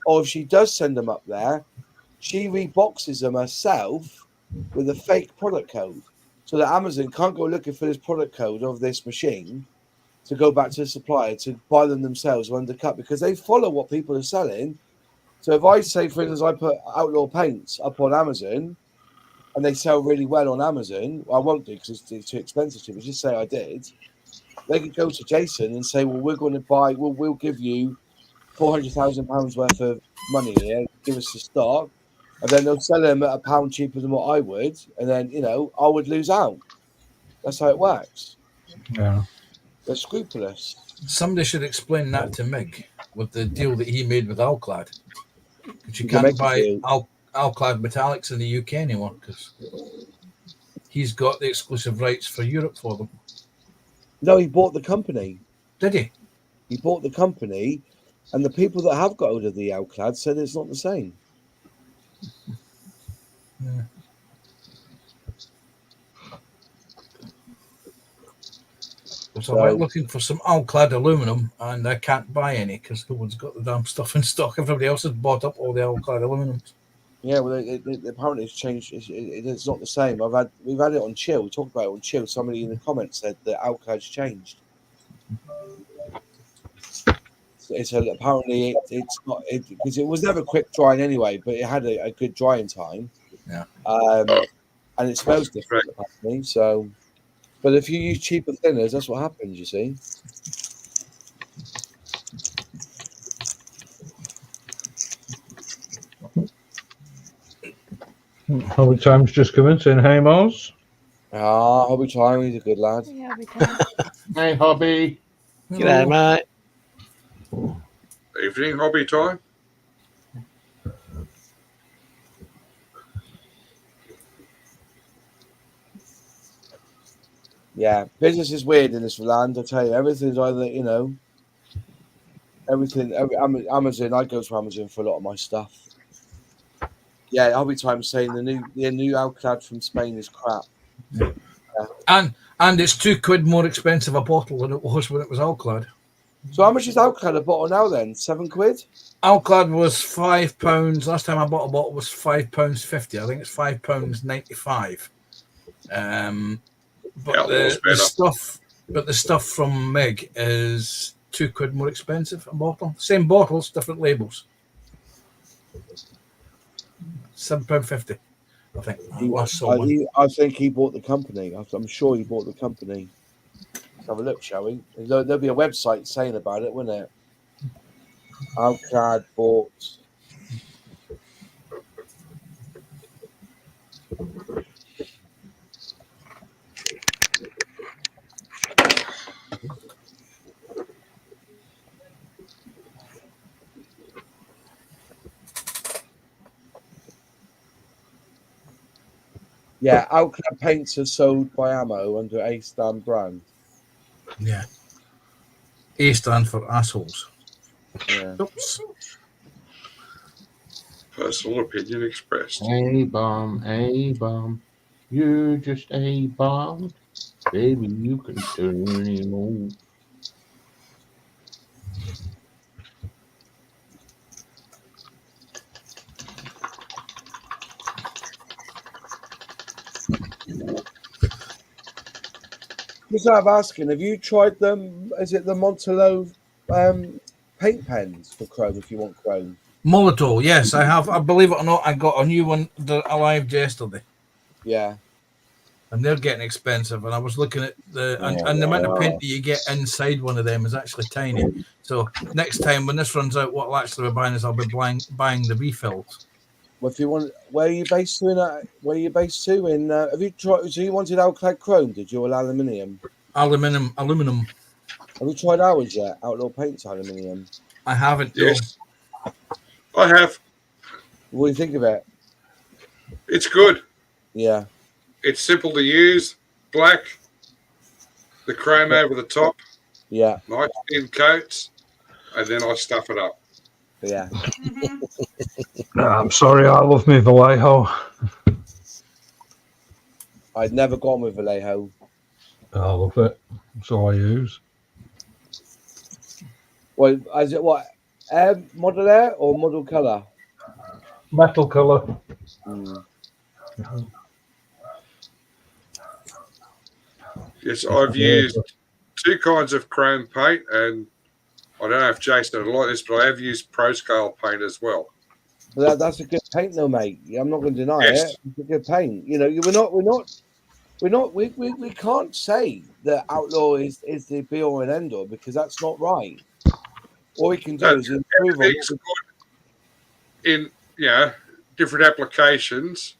or if she does send them up there, she reboxes them herself with a fake product code. So that Amazon can't go looking for this product code of this machine to go back to the supplier to buy them themselves or undercut because they follow what people are selling. So if I say, for instance, I put Outlaw paints up on Amazon and they sell really well on Amazon, I won't do because it's too expensive to, but just say I did. They could go to Jason and say, well, we're going to buy, we'll give you £400,000 worth of money here, give us the stock. And then they'll sell them at £1 cheaper than what I would. And then, I would lose out. That's how it works. Yeah. They're scrupulous. Somebody should explain that to Mig with the deal that he made with Alclad. Because you can't buy Alclad metallics in the UK anymore because he's got the exclusive rights for Europe for them. No, he bought the company. Did he? He bought the company, and the people that have got hold of the Alclad said it's not the same. Yeah. So I'm looking for some Alclad aluminum, and I can't buy any because no one's got the damn stuff in stock. Everybody else has bought up all the Alclad aluminum. Yeah, well, apparently it's changed. It's not the same. We've had it on Chill. We talked about it on Chill. Somebody in the comments said that Alclad's changed. apparently it's not because it was never quick drying anyway, but it had a good drying time. Yeah. And it smells different apparently. So, but if you use cheaper thinners, that's what happens. You see. Hobby Time's just come in saying, "Hey, Moz." Hobby Time, he's a good lad. Yeah, Hobby Time. Hey, Hobby. G'day, mate. Evening, Hobby Time. Yeah, business is weird in this land. I tell you, everything's either everything. Amazon. I go to Amazon for a lot of my stuff. Yeah, Hobby Time saying the new Alclad from Spain is crap. Yeah. And it's £2 more expensive a bottle than it was when it was Alclad. So how much is Alclad a bottle now then? £7? Alclad was £5. Last time I bought a bottle was £5.50. I think it's £5.95. But the stuff from Meg is £2 more expensive a bottle. Same bottles, different labels. £7.50. I think. I think he bought the company. I'm sure he bought the company. Let's have a look, shall we? There'll be a website saying about it, wouldn't it? Alclad bought. Yeah, Alclad paints are sold by Ammo under A Stan brand. Yeah. A stands for assholes. Yeah. Oops. Personal opinion expressed. A-bomb, you're just a bomb. Baby, you can turn him on. Just out of asking, have you tried them? Is it the Montello paint pens for chrome if you want chrome? Molotov, yes, I have. I believe it or not, I got a new one that arrived yesterday. Yeah. And they're getting expensive. And I was looking at the amount of paint that you get inside one of them is actually tiny. So next time when this runs out, what I'll actually be buying is I'll be buying the refills. Well, if you want, where are you based to? Have you tried? So you wanted Alclad chrome? Did you, or aluminium? Aluminium. Have you tried ours yet? Outlaw Paints aluminium. I haven't. Yes, I have. What do you think of it? It's good. Yeah. It's simple to use. Black. The chrome over the top. Yeah. Nice thin coats, and then I stuff it up. Yeah. No, I'm sorry, I love me Vallejo. I'd never gone with Vallejo. I love it. That's all I use. Well, is it what? Model air or model colour? Metal colour. Yes, I've used two kinds of chrome paint, and I don't know if Jason would like this, but I have used Pro Scale paint as well. But that's a good paint, though, mate. I'm not going to deny it. It's a good paint. You know, we can't say that Outlaw is the be all and end all because that's not right. All we can do is improve on in different applications.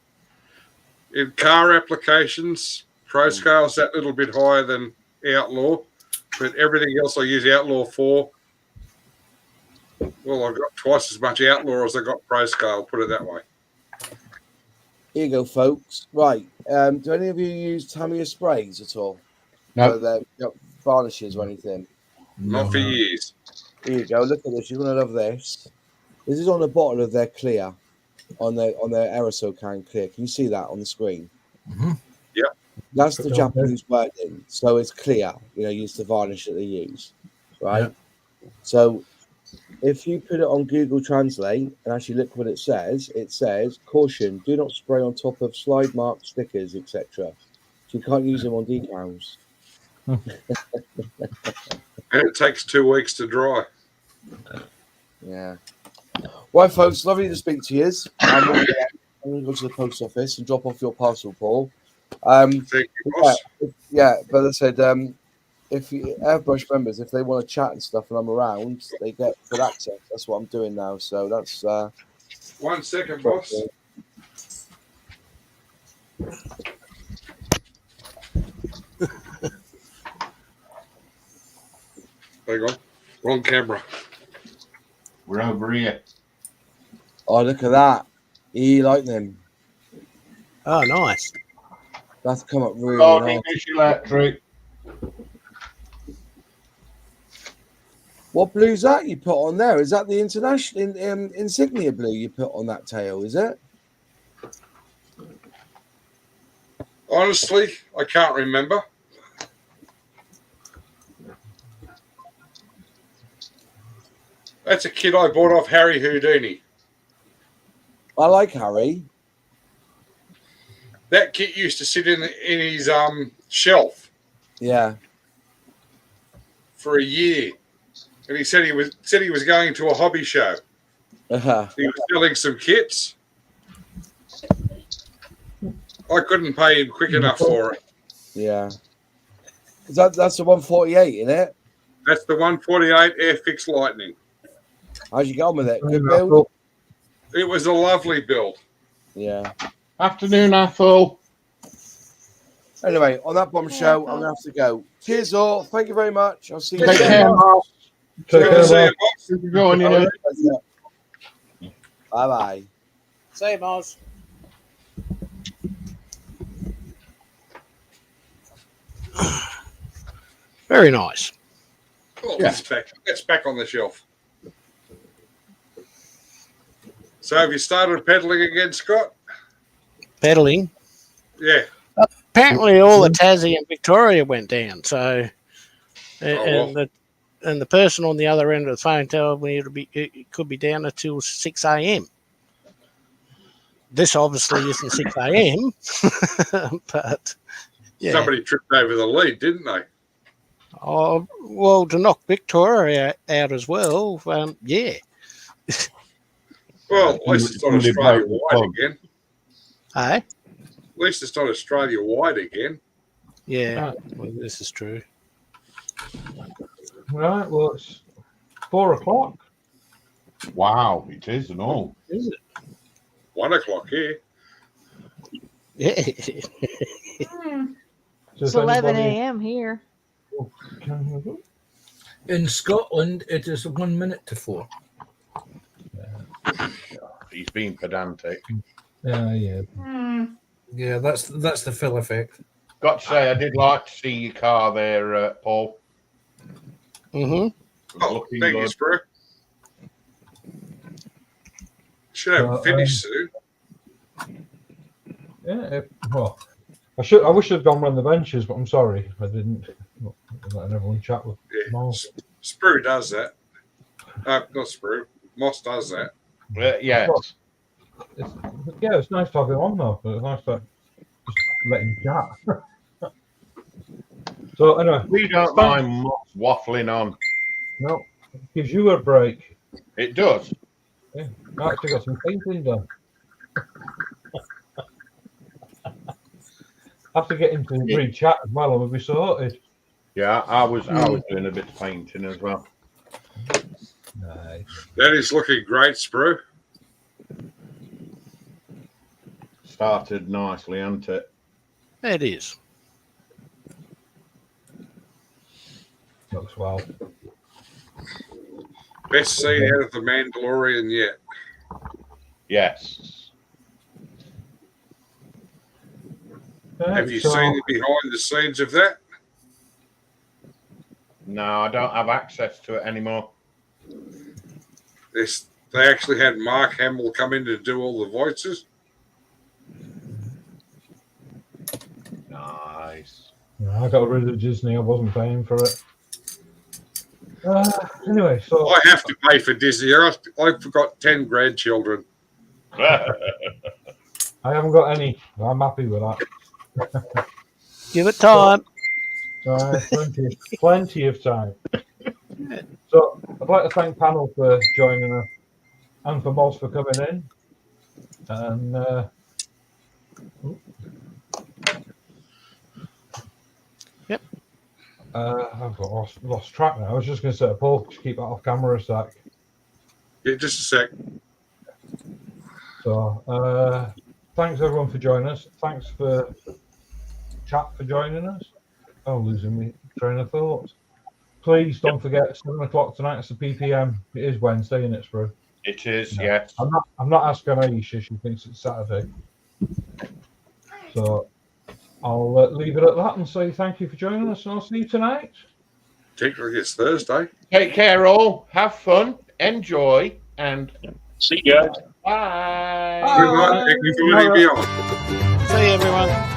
In car applications, Pro Scale's that little bit higher than Outlaw, but everything else I use Outlaw for. Well, I've got twice as much Outlaw as I got Pro Scale, put it that way. Here you go, folks. Right. Do any of you use Tammy sprays at all? No. So they're varnishes or anything? Not for years. Here you go. Look at this. You're going to love this. This is on the bottle of their clear, on their aerosol can clear. Can you see that on the screen? Mm-hmm. Yeah. That's the Japanese wording. So it's clear. Use the varnish that they use. Right? Yeah. So if you put it on Google Translate and actually look what it says caution, do not spray on top of slide marks, stickers, etc. So you can't use them on decals. And it takes 2 weeks to dry. Yeah. Right, folks, lovely to speak to you. I'm going to go to the post office and drop off your parcel, Paul. Thank you, boss. Yeah, but I said, if you Airbrush members, if they want to chat and stuff and I'm around, they get full access. That's what I'm doing now. So that's 1 second, boss. Hang on. Wrong camera. We're over here. Oh, look at that. E-lightning. Oh, nice. That's come up really Oh, nice. English electric. What blue's that you put on there? Is that the international insignia blue you put on that tail? Is it? Honestly, I can't remember. That's a kit I bought off Harry Houdini. I like Harry. That kit used to sit in his shelf Yeah. for a year, and he said he was going to a hobby show. Uh-huh. He was selling some kits. I couldn't pay him quick enough for it. Yeah. That's the 148, isn't it? That's the 148 Airfix Lightning. How'd you get on with it? Good build? It was a lovely build. Yeah. Afternoon, Athol. Anyway, on that bombshell, I'm going to have to go. Cheers, all. Thank you very much. I'll see you Take soon. care, Mark. Good to see you, boss. Good to go on, you know. Bye-bye. Same, Oz. Very nice. Oh, Yeah. that's back on the shelf. So have you started pedaling again, Scott? Pedaling. Yeah. Apparently, all the Tassie and Victoria went down. So, and the person on the other end of the phone told me it could be down until 6 a.m. This obviously isn't 6 a.m. but yeah. Somebody tripped over the lead, didn't they? Oh, well, to knock Victoria out as well. Yeah. Well, at least it's not Australia wide again. Hey? At least it's not Australia wide again. Yeah. Well, this is true. Right, well, it's 4 o'clock. Wow, it is and all. Is it? 1 o'clock here. Yeah. It's 11 a.m. here. In Scotland, it is 1 minute to 4. He's being pedantic. Yeah. Yeah, that's the fill effect. Got to say, I did like to see your car there, Paul. Mm-hmm. Oh, Looking thank you, good. Sprue. Should have it finished soon. Yeah, well, I wish I'd gone around the benches, but I'm sorry, I didn't. Letting everyone chat with Mo. Sprue does that. Not Sprue. Moss does that. Yes. It's nice to have him on though. But it's nice to just let him chat. So anyway, We don't mind waffling on. no, it gives you a break. It does. Yeah, I actually got some painting done. I have to get him to read chat as well, and we'll be sorted. Yeah, I was doing a bit of painting as well. Nice. That is looking great, Sprue. Started nicely, hasn't it? It is. Looks well. Best scene out of The Mandalorian yet. Yes. Have you seen the behind the scenes of that? No, I don't have access to it anymore. They actually had Mark Hamill come in to do all the voices. Nice. I got rid of Disney. I wasn't paying for it. Anyway, so I have to pay for Disney. I've got 10 grandchildren. I haven't got any. I'm happy with that. Give it time. Plenty of time. So I'd like to thank Panel for joining us and for Moz for coming in. And Yep. I've got lost track now. I was just going to say, Paul, just keep that off camera a sec. Yeah, just a sec. So, thanks everyone for joining us. Thanks for chat for joining us. Oh, losing me train of thought. Please don't forget 7 o'clock tonight. It's the PPM. It is Wednesday, isn't it, Sprue? It is, yes. I'm not asking Aisha. She thinks it's Saturday. So I'll leave it at that and say thank you for joining us, and I'll see you tonight. Technically, it's Thursday. Take care, all. Have fun, enjoy, and See you guys. bye. Good night, everybody beyond. See you, everyone.